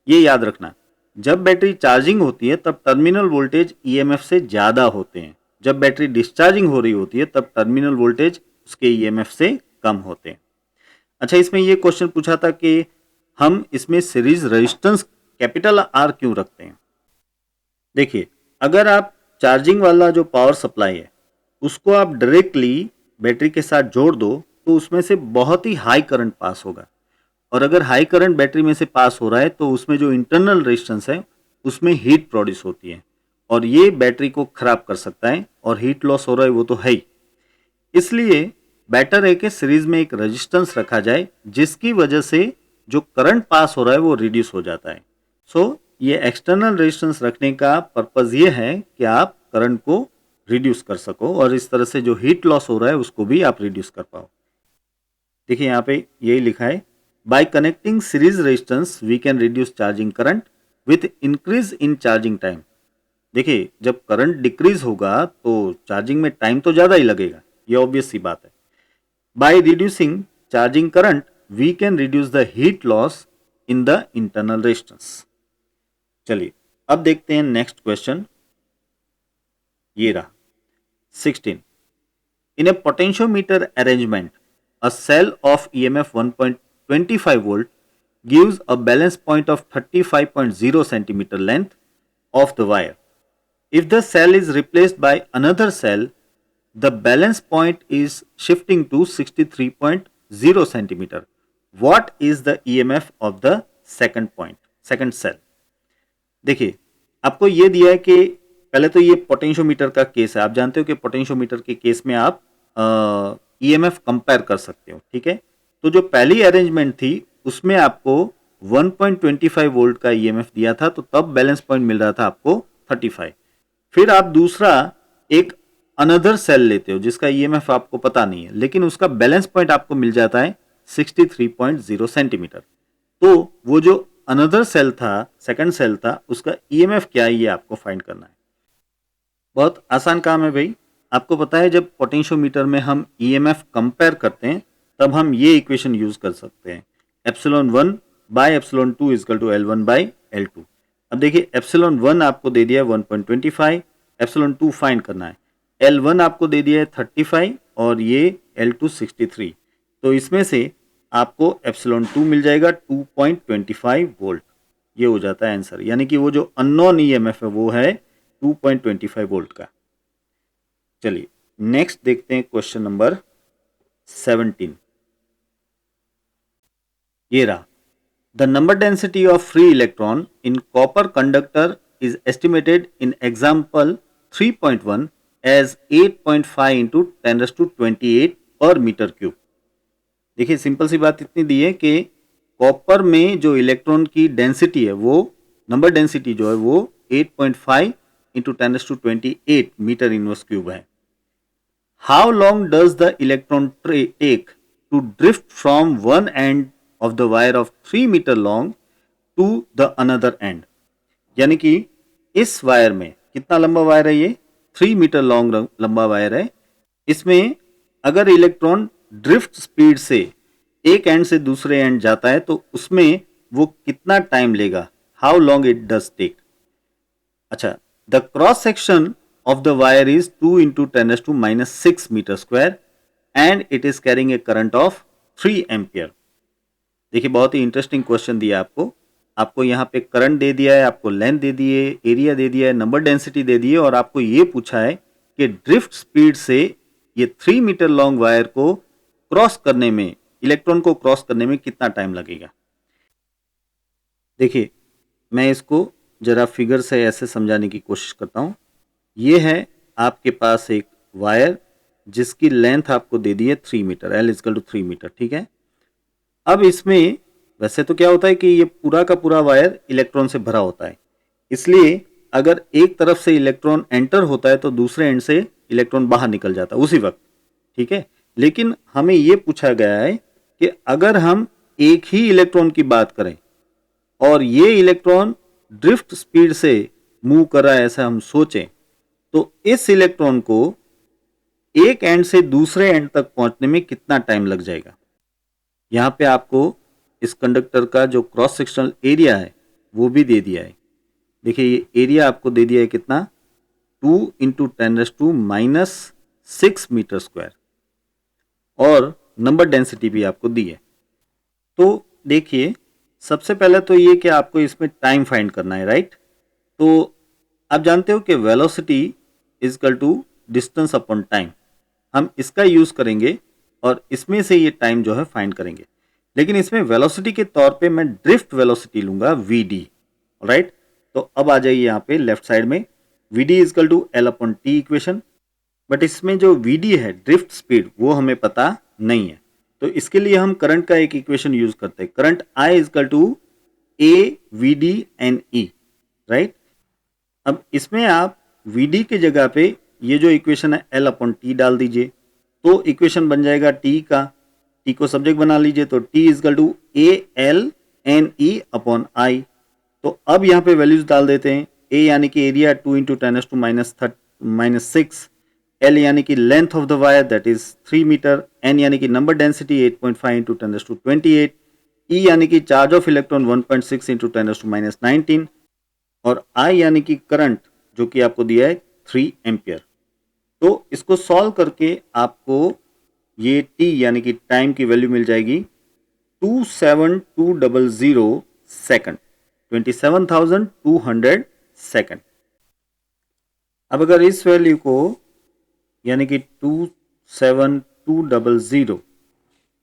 ये याद रखना, जब बैटरी चार्जिंग होती है तब टर्मिनल वोल्टेज ईएमएफ से ज़्यादा होते हैं, जब बैटरी डिस्चार्जिंग हो रही होती है तब टर्मिनल वोल्टेज उसके ईएमएफ से कम होते हैं। अच्छा, इसमें ये क्वेश्चन पूछा था कि हम इसमें सीरीज रेजिस्टेंस कैपिटल आर क्यों रखते हैं। देखिए, अगर आप चार्जिंग वाला जो पावर सप्लाई है उसको आप डायरेक्टली बैटरी के साथ जोड़ दो तो उसमें से बहुत ही हाई करंट पास होगा, और अगर हाई करंट बैटरी में से पास हो रहा है तो उसमें जो इंटरनल रेजिस्टेंस है उसमें हीट प्रोड्यूस होती है और ये बैटरी को खराब कर सकता है, और हीट लॉस हो रहा है वो तो है ही। इसलिए बेटर है कि सीरीज में एक रेजिस्टेंस रखा जाए जिसकी वजह से जो करंट पास हो रहा है वो रिड्यूस हो जाता है। सो ये एक्सटर्नल रेजिस्टेंस रखने का पर्पज ये है कि आप करंट को रिड्यूस कर सको और इस तरह से जो हीट लॉस हो रहा है उसको भी आप रिड्यूस कर पाओ। देखिए यहाँ पे यही लिखा है, by connecting series resistance we can reduce charging current with increase in charging time. देखिए, जब करंट डिक्रीज होगा तो चार्जिंग में टाइम तो ज़्यादा ही लगेगा, ये ऑब्वियस सी बात है। By reducing charging current, we can reduce the heat loss in the internal resistance. चलिए अब देखते हैं नेक्स्ट क्वेश्चन, ये रहा 16. In a potentiometer arrangement, a cell of EMF 1.25 volt gives a balance point of 35.0 centimeter length of the wire. If the cell is replaced by another cell, the balance point is shifting to 63.0 centimeter. What is the EMF of the second point, second cell? देखिए आपको ये दिया है कि पहले तो ये potentiometer का केस है, आप जानते हो कि पोटेंशियोमीटर के केस में आप ईएमएफ कंपेयर कर सकते हो, ठीक है। तो जो पहली अरेंजमेंट थी उसमें आपको 1.25 वोल्ट का ईएमएफ दिया था, तो तब बैलेंस पॉइंट मिल रहा था आपको 35। फिर आप दूसरा एक अनदर सेल लेते हो जिसका ईएमएफ आपको पता नहीं है, लेकिन उसका बैलेंस पॉइंट आपको मिल जाता है 63.0 सेंटीमीटर। तो वो जो अनदर सेल था, सेकंड सेल था, उसका ईएमएफ क्या है ये आपको फाइंड करना है। बहुत आसान काम है भाई, आपको पता है जब पोटेंशियोमीटर में हम ईएमएफ कंपेयर करते हैं तब हम ये इक्वेशन यूज कर सकते हैं, epsilon 1 by epsilon 2 equal to L1 by L2। अब देखिए एप्सिलॉन 1 आपको दे दिया है 1.25, एप्सिलॉन 2 फाइंड करना है। L1 आपको दे दिया है 35 और ये L2 63, तो इसमें से आपको एप्सिलॉन 2 मिल जाएगा 2.25 वोल्ट। ये हो जाता है आंसर, यानी कि वो जो अननोन ईएमएफ है वो है 2.25 वोल्ट का। चलिए नेक्स्ट देखते हैं क्वेश्चन नंबर 17। ये रहा, the number density of free electron in copper conductor is estimated in example 3.1 as 8.5 into 10⁻28 per metre cube. देखिए सिंपल सी बात इतनी दी है कि कॉपर में जो इलेक्ट्रॉन की डेंसिटी है वो नंबर डेंसिटी जो है वो 8.5 इंटू 10⁻28 मीटर इनवर्स क्यूब है। How long does the electron take to drift from one end of the wire of 3 metre long to the another end, यानी कि इस वायर में कितना लंबा वायर है, ये 3 मीटर लॉन्ग लंबा वायर है। इसमें अगर इलेक्ट्रॉन ड्रिफ्ट स्पीड से एक एंड से दूसरे एंड जाता है तो उसमें वो कितना टाइम लेगा, how long it does take. अच्छा, the cross section of the wire is 2 into 10⁻⁻6 meter square and it is carrying a current of 3 ampere। देखिए बहुत ही इंटरेस्टिंग क्वेश्चन दिया आपको यहाँ पे करंट दे दिया है, आपको लेंथ दे दी है, एरिया दे दिया है, नंबर डेंसिटी दे दी है और आपको ये पूछा है कि ड्रिफ्ट स्पीड से ये 3 मीटर लॉन्ग वायर को क्रॉस करने में, इलेक्ट्रॉन को क्रॉस करने में कितना टाइम लगेगा। देखिए मैं इसको जरा फिगर से ऐसे समझाने की कोशिश करता हूँ। ये है आपके पास एक वायर जिसकी लेंथ आपको दे दी है 3 metre, L equal to 3 metre, ठीक है। अब इसमें वैसे तो क्या होता है कि ये पूरा का पूरा वायर इलेक्ट्रॉन से भरा होता है, इसलिए अगर एक तरफ से इलेक्ट्रॉन एंटर होता है तो दूसरे एंड से इलेक्ट्रॉन बाहर निकल जाता है उसी वक्त, ठीक है। लेकिन हमें ये पूछा गया है कि अगर हम एक ही इलेक्ट्रॉन की बात करें और ये इलेक्ट्रॉन ड्रिफ्ट स्पीड से मूव कर रहा है ऐसा हम सोचें, तो इस इलेक्ट्रॉन को एक एंड से दूसरे एंड तक पहुंचने में कितना टाइम लग जाएगा। यहां पे आपको इस कंडक्टर का जो क्रॉस सेक्शनल एरिया है वो भी दे दिया है। देखिए ये एरिया आपको दे दिया है कितना, 2 इंटू 10⁻⁻6 मीटर स्क्वायर और नंबर डेंसिटी भी आपको दी है। तो देखिए सबसे पहले तो ये कि आपको इसमें टाइम फाइंड करना है, राइट। तो आप जानते हो कि velocity equal to distance upon time, हम इसका यूज करेंगे और इसमें से ये टाइम जो है फाइंड करेंगे। लेकिन इसमें वेलोसिटी के तौर पे मैं ड्रिफ्ट वेलोसिटी लूंगा vd, राइट। तो अब आ जाइए यहाँ पे लेफ्ट साइड में, vd equal to L upon T equation, but इसमें जो vd है ड्रिफ्ट स्पीड वो हमें पता नहीं है, तो इसके लिए हम करंट का एक इक्वेशन यूज करते हैं, current I equal to AVDNE, right. अब इसमें आप Vd की जगह पे ये जो इक्वेशन है L अपॉन टी डाल दीजिए, तो इक्वेशन बन जाएगा T का, T को सब्जेक्ट बना लीजिए तो T equal to ALNE upon I। तो अब यहाँ पे वैल्यूज डाल देते हैं, A यानी कि एरिया 2 इंटू 10⁻⁻6, L यानी कि length of the wire that is 3 metre, N यानी कि नंबर डेंसिटी 8.5 इंटू 10⁻28, E यानी कि चार्ज ऑफ इलेक्ट्रॉन 1.6 इंटू 10⁻19 और I यानी कि करंट जो कि आपको दिया है 3 एम्पियर। तो इसको सॉल्व करके आपको ये T यानी कि टाइम की वैल्यू मिल जाएगी 27200 सेकंड, 27,200 सेकंड। अब अगर इस वैल्यू को यानी कि 27200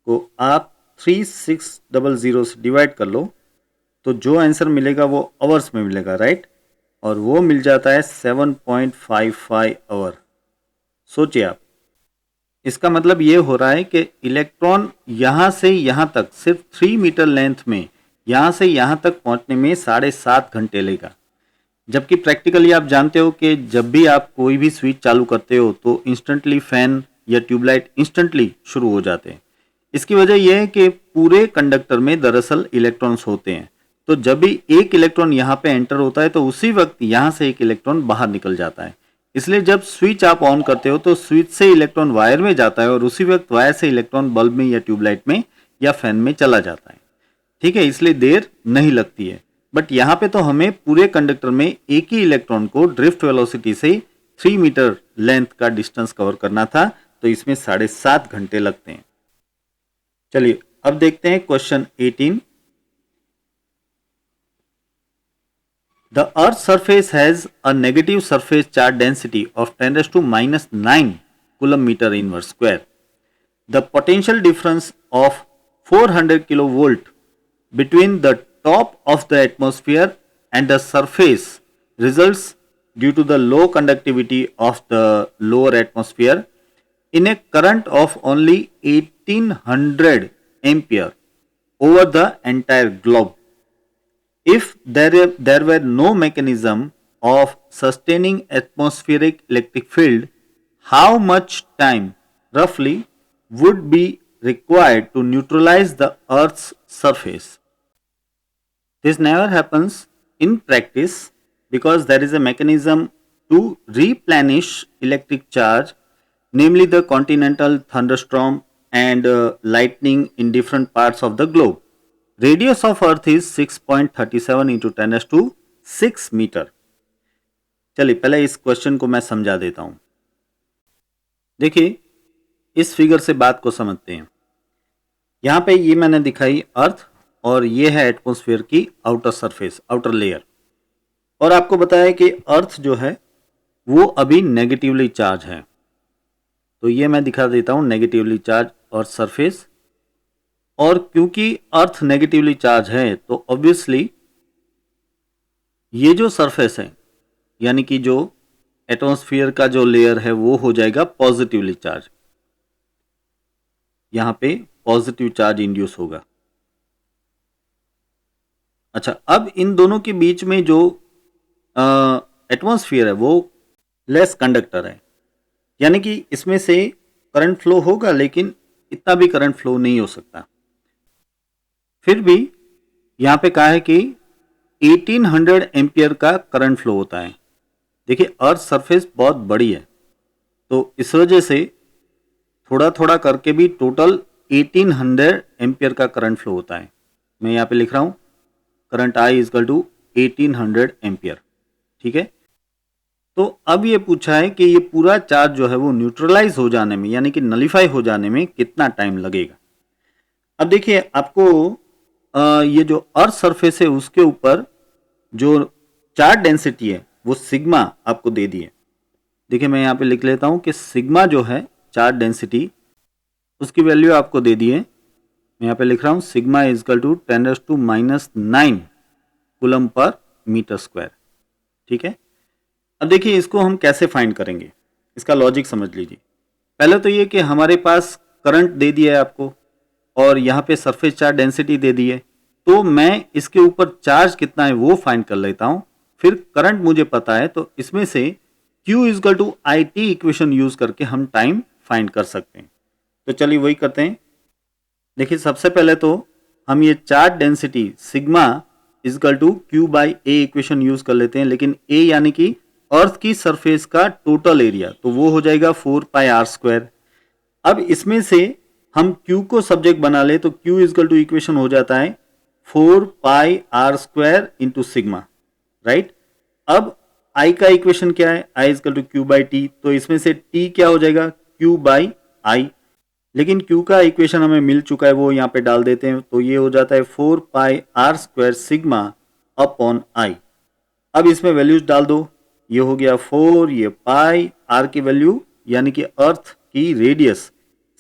को आप 3600 से डिवाइड कर लो तो जो आंसर मिलेगा वो आवर्स में मिलेगा, राइट? और वो मिल जाता है 7.55 आवर। सोचिए आप, इसका मतलब ये हो रहा है कि इलेक्ट्रॉन यहां से यहां तक सिर्फ 3 मीटर लेंथ में यहां से यहां तक पहुंचने में 7.5 घंटे लेगा। जबकि प्रैक्टिकली आप जानते हो कि जब भी आप कोई भी स्विच चालू करते हो तो इंस्टेंटली फैन या ट्यूबलाइट इंस्टेंटली शुरू हो जाते हैं। इसकी वजह यह है कि पूरे कंडक्टर में दरअसल इलेक्ट्रॉन्स होते हैं, तो जब भी एक इलेक्ट्रॉन यहाँ पे एंटर होता है तो उसी वक्त यहाँ से एक इलेक्ट्रॉन बाहर निकल जाता है। इसलिए जब स्विच आप ऑन करते हो तो स्विच से इलेक्ट्रॉन वायर में जाता है और उसी वक्त वायर से इलेक्ट्रॉन बल्ब में या ट्यूबलाइट में या फैन में चला जाता है। ठीक है, इसलिए देर नहीं लगती है। बट यहाँ पे तो हमें पूरे कंडक्टर में एक ही इलेक्ट्रॉन को ड्रिफ्ट वेलोसिटी से 3 मीटर लेंथ का डिस्टेंस कवर करना था, तो इसमें 7.5 घंटे लगते हैं। चलिए अब देखते हैं question 18। The Earth's surface has a negative surface charge density of 10⁻⁹ coulomb meter inverse square. The potential difference of 400 kilovolt between the top of the atmosphere and the surface results due to the low conductivity of the lower atmosphere in a current of only 1800 ampere over the entire globe. If there were no mechanism of sustaining atmospheric electric field, how much time roughly would be required to neutralize the Earth's surface? This never happens in practice because there is a mechanism to replenish electric charge, namely the continental thunderstorm and lightning in different parts of the globe. Radius of Earth is 6.37 into 10⁶ metre. चलिए पहले इस question को मैं समझा देता हूं। देखिए इस फिगर से बात को समझते हैं। यहां पे ये मैंने दिखाई अर्थ और ये है एटमॉस्फेयर की आउटर सरफेस, आउटर लेयर, और आपको बताया कि अर्थ जो है वो अभी नेगेटिवली चार्ज है। तो ये मैं दिखा देता हूं नेगेटिवली चार्ज और सरफेस। और क्योंकि अर्थ नेगेटिवली चार्ज है तो ऑब्वियसली ये जो सरफेस है यानी कि जो एटमॉस्फेयर का जो लेयर है वो हो जाएगा पॉजिटिवली चार्ज। यहां पे पॉजिटिव चार्ज इंड्यूस होगा। अच्छा, अब इन दोनों के बीच में जो एटमॉस्फेयर है वो लेस कंडक्टर है, यानी कि इसमें से करंट फ्लो होगा लेकिन इतना भी करंट फ्लो नहीं हो सकता। फिर भी यहां पे कहा है कि 1800 एम्पियर का करंट फ्लो होता है। देखिए अर्थ सरफेस बहुत बड़ी है तो इस वजह से थोड़ा थोड़ा करके भी टोटल 1800 एम्पियर का करंट फ्लो होता है। मैं यहां पे लिख रहा हूं current I equal to 1800 ampere. ठीक है, तो अब ये पूछा है कि ये पूरा चार्ज जो है वो न्यूट्रलाइज हो जाने में यानी कि नलिफाई हो जाने में कितना टाइम लगेगा। अब देखिए आपको ये जो अर्थ सरफेस है उसके ऊपर जो चार्ज डेंसिटी है वो सिग्मा आपको दे दी है। देखिए मैं यहाँ पे लिख लेता हूँ कि सिग्मा जो है चार्ज डेंसिटी उसकी वैल्यू आपको दे दी है। मैं यहाँ पे लिख रहा हूँ sigma is equal to 10⁻⁹ coulomb per metre square. ठीक है, अब देखिए इसको हम कैसे फाइंड करेंगे, इसका लॉजिक समझ लीजिए। पहले तो ये कि हमारे पास करंट दे दिया है आपको और यहाँ पे सरफेस चार्ज डेंसिटी दे दी है, तो मैं इसके ऊपर चार्ज कितना है वो फाइंड कर लेता हूँ। फिर करंट मुझे पता है तो इसमें से Q equal to IT equation use करके हम टाइम फाइंड कर सकते हैं। तो चलिए वही करते हैं। देखिए सबसे पहले तो हम ये charge density sigma equal to Q by A equation use कर लेते हैं, लेकिन A यानी कि अर्थ की सरफेस का टोटल एरिया, तो वो हो जाएगा 4 पाई आर स्क्वायर। अब इसमें से हम Q को सब्जेक्ट बना ले तो Q इजकल टू इक्वेशन हो जाता है 4 pi R square into sigma, right. अब I का इक्वेशन क्या है, I equal to Q by T, तो इसमें से T क्या हो जाएगा, Q बाई आई। लेकिन Q का इक्वेशन हमें मिल चुका है, वो यहाँ पे डाल देते हैं, तो ये हो जाता है 4 pi R square sigma upon I. अब इसमें वैल्यूज डाल दो, ये हो गया 4, ये पाई, आर की वैल्यू यानी कि अर्थ की रेडियस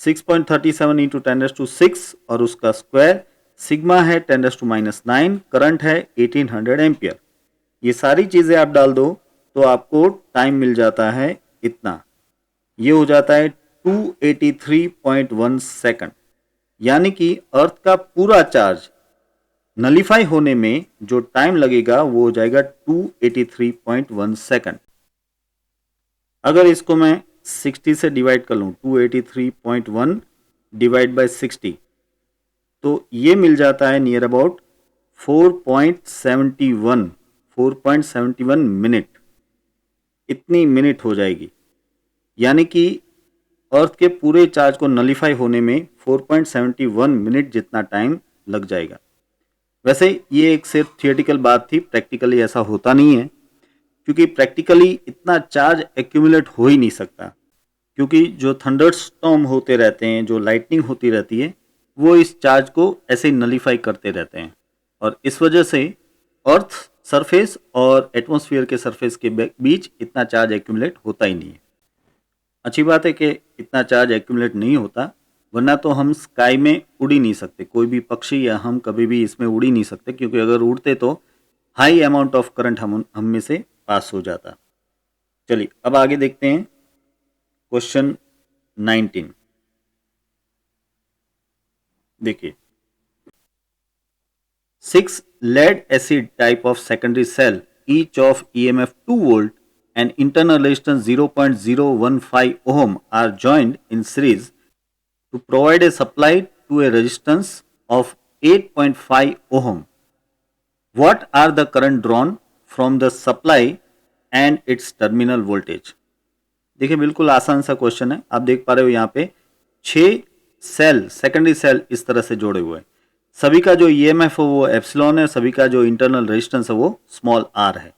6.37 इंटू 10⁶ और उसका स्क्वायर, सिग्मा है 10⁻⁹, करंट है 1800 एम्पियर। ये सारी चीजें आप डाल दो तो आपको टाइम मिल जाता है इतना, ये हो जाता है 283.1 सेकंड। यानी कि अर्थ का पूरा चार्ज नलीफाई होने में जो टाइम लगेगा वो हो जाएगा 283.1 सेकंड। अगर इसको मैं 60 से डिवाइड कर लूं, 283.1 डिवाइड बाय 60, तो ये मिल जाता है नियर अबाउट 4.71 मिनट, इतनी मिनट हो जाएगी। यानी कि अर्थ के पूरे चार्ज को नलीफाई होने में 4.71 मिनट जितना टाइम लग जाएगा। वैसे ये एक सिर्फ थियोरेटिकल बात थी, प्रैक्टिकली ऐसा होता नहीं है, क्योंकि प्रैक्टिकली इतना चार्ज एक्यूमुलेट हो ही नहीं सकता, क्योंकि जो थंडर स्टॉर्म होते रहते हैं, जो लाइटनिंग होती रहती है, वो इस चार्ज को ऐसे नलीफाई करते रहते हैं, और इस वजह से अर्थ सरफेस और एटमॉस्फेयर के सरफेस के बीच इतना चार्ज एक्यूमुलेट होता ही नहीं है। अच्छी बात है कि इतना चार्ज एक्यूमुलेट नहीं होता, वरना तो हम स्काई में उड़ ही नहीं सकते, कोई भी पक्षी या हम कभी भी इसमें उड़ ही नहीं सकते, क्योंकि अगर उड़ते तो हाई अमाउंट ऑफ करंट हम में से पास हो जाता। चलिए अब आगे देखते हैं क्वेश्चन 19। देखिए, 6 lead acid type of secondary cell, each of EMF 2 volt and internal resistance 0.015 ohm are joined in series to provide a supply to a resistance of 8.5 ohm. What are the current drawn from the supply and its terminal voltage? देखिए बिल्कुल आसान सा question है। आप देख पा रहे हो यहाँ पे 6 सेल, सेकेंडरी सेल इस तरह से जोड़े हुए हैं। सभी का जो ईएमएफ है वो एप्सिलॉन है, सभी का जो इंटरनल रेजिस्टेंस है वो स्मॉल आर है,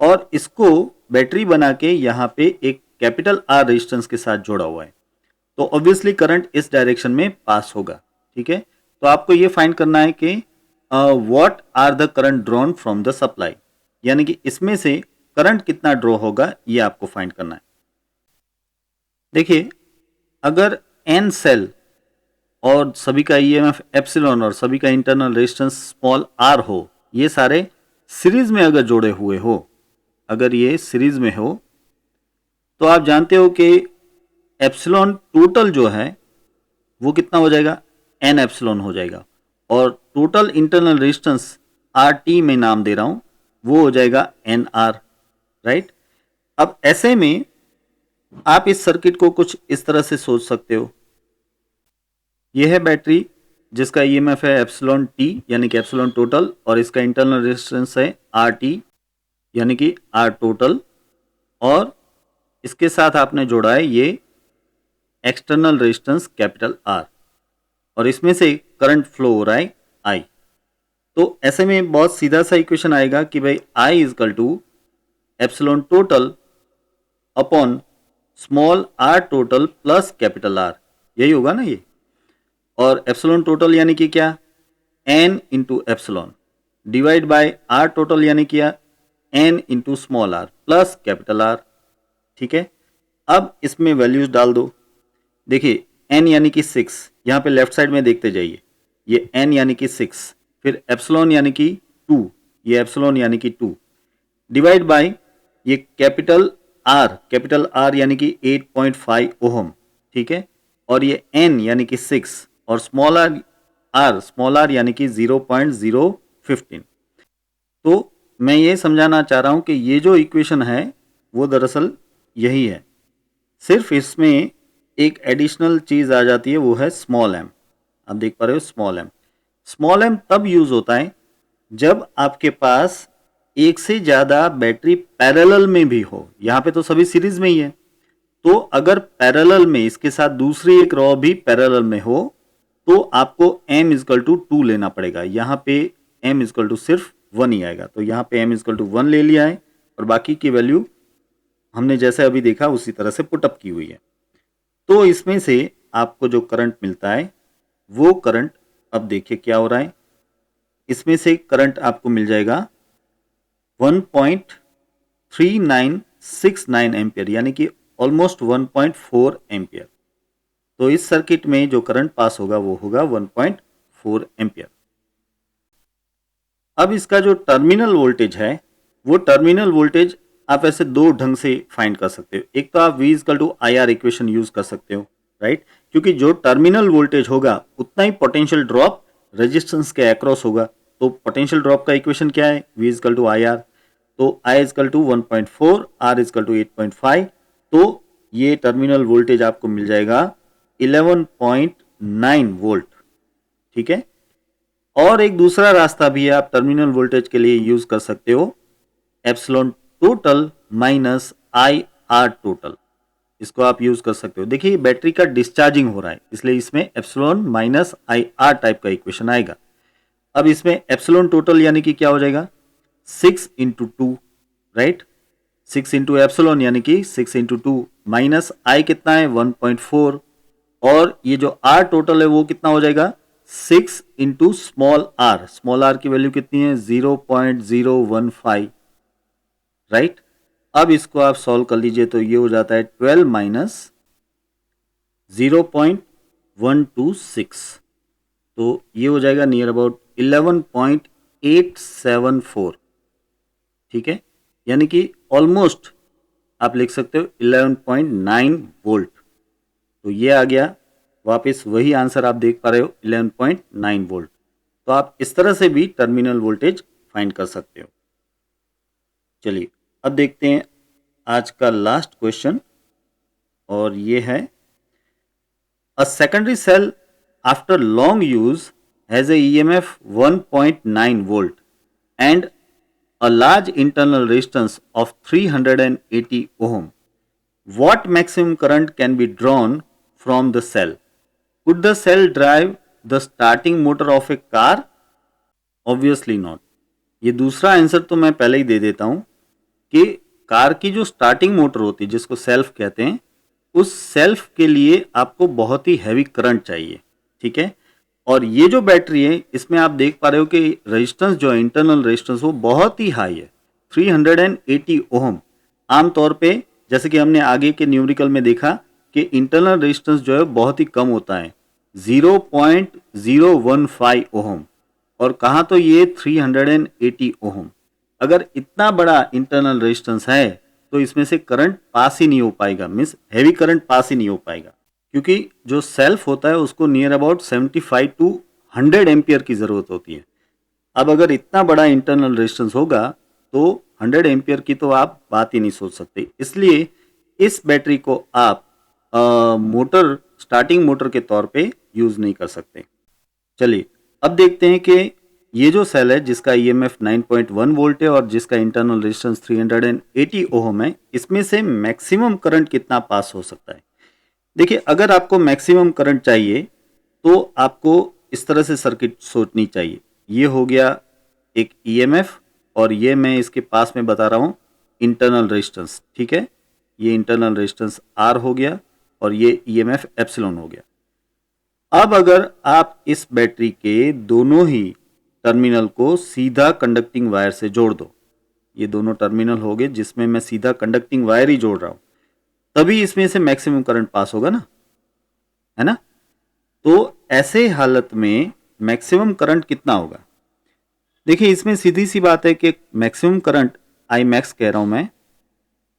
और इसको बैटरी बना के यहाँ पे एक कैपिटल आर रेजिस्टेंस के साथ जोड़ा हुआ है। तो ऑब्वियसली करंट इस डायरेक्शन में पास होगा। ठीक है, तो आपको ये फाइंड करना है कि what are the current drawn from the supply, यानी कि इसमें से करंट कितना ड्रॉ होगा ये आपको फाइंड करना है। देखिए, अगर एन सेल और सभी का ईएमएफ एप्सिलॉन और सभी का इंटरनल रेजिस्टेंस स्मॉल आर हो, ये सारे सीरीज में अगर जोड़े हुए हो, अगर ये सीरीज में हो, तो आप जानते हो कि एप्सिलॉन टोटल जो है वो कितना हो जाएगा, एन एप्सिलॉन हो जाएगा, और total internal resistance R T में नाम दे रहा हूं, वो हो जाएगा एन आर, राइट। अब ऐसे में आप इस सर्किट को कुछ इस तरह से सोच सकते हो, यह है बैटरी जिसका ईएमएफ है एप्सिलॉन टी यानी कि एप्सिलॉन टोटल, और इसका इंटरनल रेजिस्टेंस है आर टी यानी कि आर टोटल, और इसके साथ आपने जोड़ा है ये एक्सटर्नल रेजिस्टेंस कैपिटल आर, और इसमें से करंट फ्लो हो रहा है आई। तो ऐसे में बहुत सीधा सा इक्वेशन आएगा कि भाई I equal to epsilon total upon small R total plus capital R, यही होगा ना ये। और एप्सिलॉन टोटल यानी कि क्या, N into epsilon divide by R total यानी क्या, N into small R plus capital R. ठीक है, अब इसमें वैल्यूज डाल दो। देखिए एन यानी कि 6, यहाँ पे लेफ्ट साइड में देखते जाइए, ये एन यानी कि 6, फिर एप्सिलॉन यानी कि 2, ये एप्सिलॉन यानी कि 2, डिवाइड बाय ये कैपिटल आर यानी कि 8.5 ओहम। ठीक है, और ये एन यानी कि 6 और स्मॉल आर यानी कि 0.015। तो मैं ये समझाना चाह रहा हूं कि ये जो इक्वेशन है वो दरअसल यही है, सिर्फ इसमें एक एडिशनल चीज आ जाती है, वो है स्मॉल एम। आप देख पा रहे हो स्मॉल एम। स्मॉल एम तब यूज होता है जब आपके पास एक से ज्यादा बैटरी पैरेलल में भी हो, यहाँ पे तो सभी सीरीज में ही है, तो अगर पैरेलल में इसके साथ दूसरी एक रॉ भी पैरेलल में हो तो आपको m इजकल टू 2 लेना पड़ेगा। यहाँ पे m इजकल टू सिर्फ 1 ही आएगा, तो यहाँ पे m इजकल टू 1 ले लिया है और बाकी की वैल्यू हमने जैसे अभी देखा उसी तरह से पुटअप की हुई है। तो इसमें से आपको जो करंट मिलता है वो करंट, अब देखिए क्या हो रहा है, इसमें से करंट आपको मिल जाएगा 1.3969 एम्पियर, यानी कि ऑलमोस्ट 1.4 एम्पियर। तो इस सर्किट में जो करंट पास होगा वो होगा 1.4 एम्पियर। अब इसका जो टर्मिनल वोल्टेज है वो टर्मिनल वोल्टेज आप ऐसे दो ढंग से फाइंड कर सकते हो। एक तो आप V equal to IR equation use कर सकते हो, राइट, क्योंकि जो टर्मिनल वोल्टेज होगा उतना ही पोटेंशियल ड्रॉप रेजिस्टेंस के अक्रॉस होगा। तो पोटेंशियल ड्रॉप का इक्वेशन क्या है, V इक्वल टू IR, तो I equal to 1.4, R equal to 8.5, तो ये टर्मिनल वोल्टेज आपको मिल जाएगा 11.9 वोल्ट, ठीक है। और एक दूसरा रास्ता भी है, आप टर्मिनल वोल्टेज के लिए यूज कर सकते हो epsilon total minus IR total, इसको आप यूज कर सकते हो। देखिए बैटरी का डिस्चार्जिंग हो रहा है, इसलिए इसमें एप्सिलॉन माइनस IR टाइप का इक्वेशन आएगा। अब इसमें एप्सिलॉन टोटल यानी कि क्या हो जाएगा 6 इंटू 2, राइट, 6 इंटू एप्सिलॉन यानी कि 6 इंटू 2 माइनस I कितना है 1.4, और ये जो R टोटल है वो कितना हो जाएगा 6 इंटू स्मॉल r की वैल्यू कितनी है 0.015, राइट। अब इसको आप सॉल्व कर लीजिए तो ये हो जाता है 12 माइनस 0.126, तो ये हो जाएगा नियर अबाउट 11.874, ठीक है, यानी कि ऑलमोस्ट आप लिख सकते हो 11.9 वोल्ट। तो ये आ गया वापस वही आंसर, आप देख पा रहे हो 11.9 वोल्ट। तो आप इस तरह से भी टर्मिनल वोल्टेज फाइंड कर सकते हो। चलिए अब देखते हैं आज का लास्ट क्वेश्चन, और ये है a secondary cell after long use has a EMF 1.9 volt and a large internal resistance of 380 ohm. What maximum current can be drawn from the cell? Could the cell drive the starting motor of a car? Obviously not. ये दूसरा answer तो मैं पहले ही दे देता हूं कि car की जो स्टार्टिंग मोटर होती है जिसको सेल्फ कहते हैं, उस सेल्फ के लिए आपको बहुत ही हैवी करंट चाहिए, ठीक है। और ये जो बैटरी है इसमें आप देख पा रहे हो कि रेजिस्टेंस जो है इंटरनल रेजिस्टेंस वो बहुत ही हाई है 380 ओम। आमतौर पे जैसे कि हमने आगे के न्यूमेरिकल में देखा कि इंटरनल रेजिस्टेंस जो है बहुत ही कम होता है 0.015 ओम, और कहा तो ये 380 ओम। अगर इतना बड़ा इंटरनल रेजिस्टेंस है तो इसमें से करंट पास ही नहीं हो पाएगा, मीन्स हैवी करंट पास ही नहीं हो पाएगा, क्योंकि जो सेल्फ होता है उसको नियर अबाउट 75 टू 100 एम्पियर की जरूरत होती है। अब अगर इतना बड़ा इंटरनल रेजिस्टेंस होगा तो 100 एम्पियर की तो आप बात ही नहीं सोच सकते। इसलिए इस बैटरी को आप मोटर स्टार्टिंग मोटर के तौर पे यूज नहीं कर सकते। चलिए अब देखते हैं कि ये जो सेल है जिसका EMF 9.1 वोल्ट है और जिसका इंटरनल रेजिस्टेंस 380 ओम है, इसमें से मैक्सिमम करंट कितना पास हो सकता है। देखिए अगर आपको मैक्सिमम करंट चाहिए तो आपको इस तरह से सर्किट सोचनी चाहिए। ये हो गया एक EMF और ये मैं इसके पास में बता रहा हूँ इंटरनल रेजिस्टेंस, ठीक है, ये इंटरनल रेजिस्टेंस R हो गया और ये EMF एप्सिलॉन हो गया। अब अगर आप इस बैटरी के दोनों ही टर्मिनल को सीधा कंडक्टिंग वायर से जोड़ दो, ये दोनों टर्मिनल हो गए जिसमें मैं सीधा कंडक्टिंग वायर ही जोड़ रहा हूं, तभी इसमें से मैक्सिमम करंट पास होगा ना, है ना। तो ऐसे हालत में मैक्सिमम करंट कितना होगा। देखिए इसमें सीधी सी बात है कि मैक्सिमम करंट I max कह रहा हूं मैं,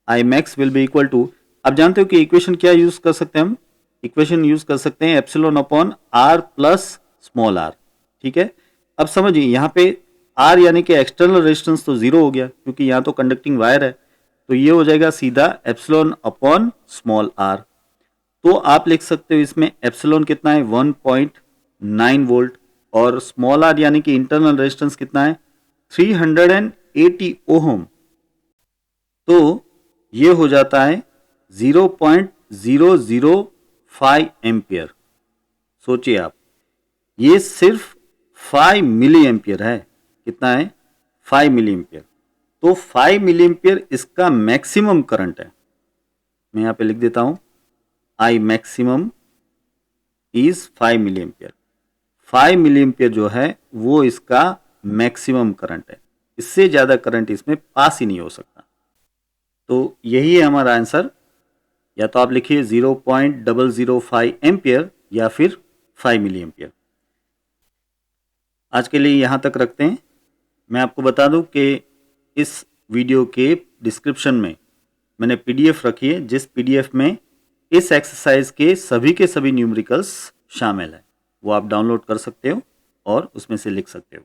I max will be equal to, आप जानते हो कि इक्वेशन क्या यूज कर सकते हैं हम, इक्वेशन यूज कर सकते हैं epsilon upon R plus small r, ठीक है। अब समझिए यहाँ पे R यानी कि एक्सटर्नल रेजिस्टेंस तो जीरो हो गया क्योंकि यहाँ तो कंडक्टिंग वायर है, तो ये हो जाएगा सीधा एप्सिलॉन अपॉन स्मॉल r। तो आप लिख सकते हो इसमें एप्सिलॉन कितना है 1.9 वोल्ट और स्मॉल r यानी कि इंटरनल रेजिस्टेंस कितना है 80 ओहम, तो ये हो जाता है 0.005 एम्पियर। सोचिए आप, ये सिर्फ 5 मिली एम्पियर है। कितना है? 5 मिली एम्पियर। तो 5 मिली एम्पियर इसका मैक्सिमम करंट है। मैं यहां पे लिख देता हूं, I maximum is 5 milli ampere. 5 milli ampere जो है वो इसका मैक्सिमम करंट है। इससे ज्यादा करंट इसमें पास ही नहीं हो सकता। तो यही है हमारा आंसर। या तो आप लिखिए 0.005 एम्पियर या फिर 5 मिली एम्पियर। आज के लिए यहाँ तक रखते हैं। मैं आपको बता दूं कि इस वीडियो के डिस्क्रिप्शन में मैंने पीडीएफ रखी है, जिस पीडीएफ में इस एक्सरसाइज के सभी न्यूमेरिकल्स शामिल हैं। वो आप डाउनलोड कर सकते हो और उसमें से लिख सकते हो।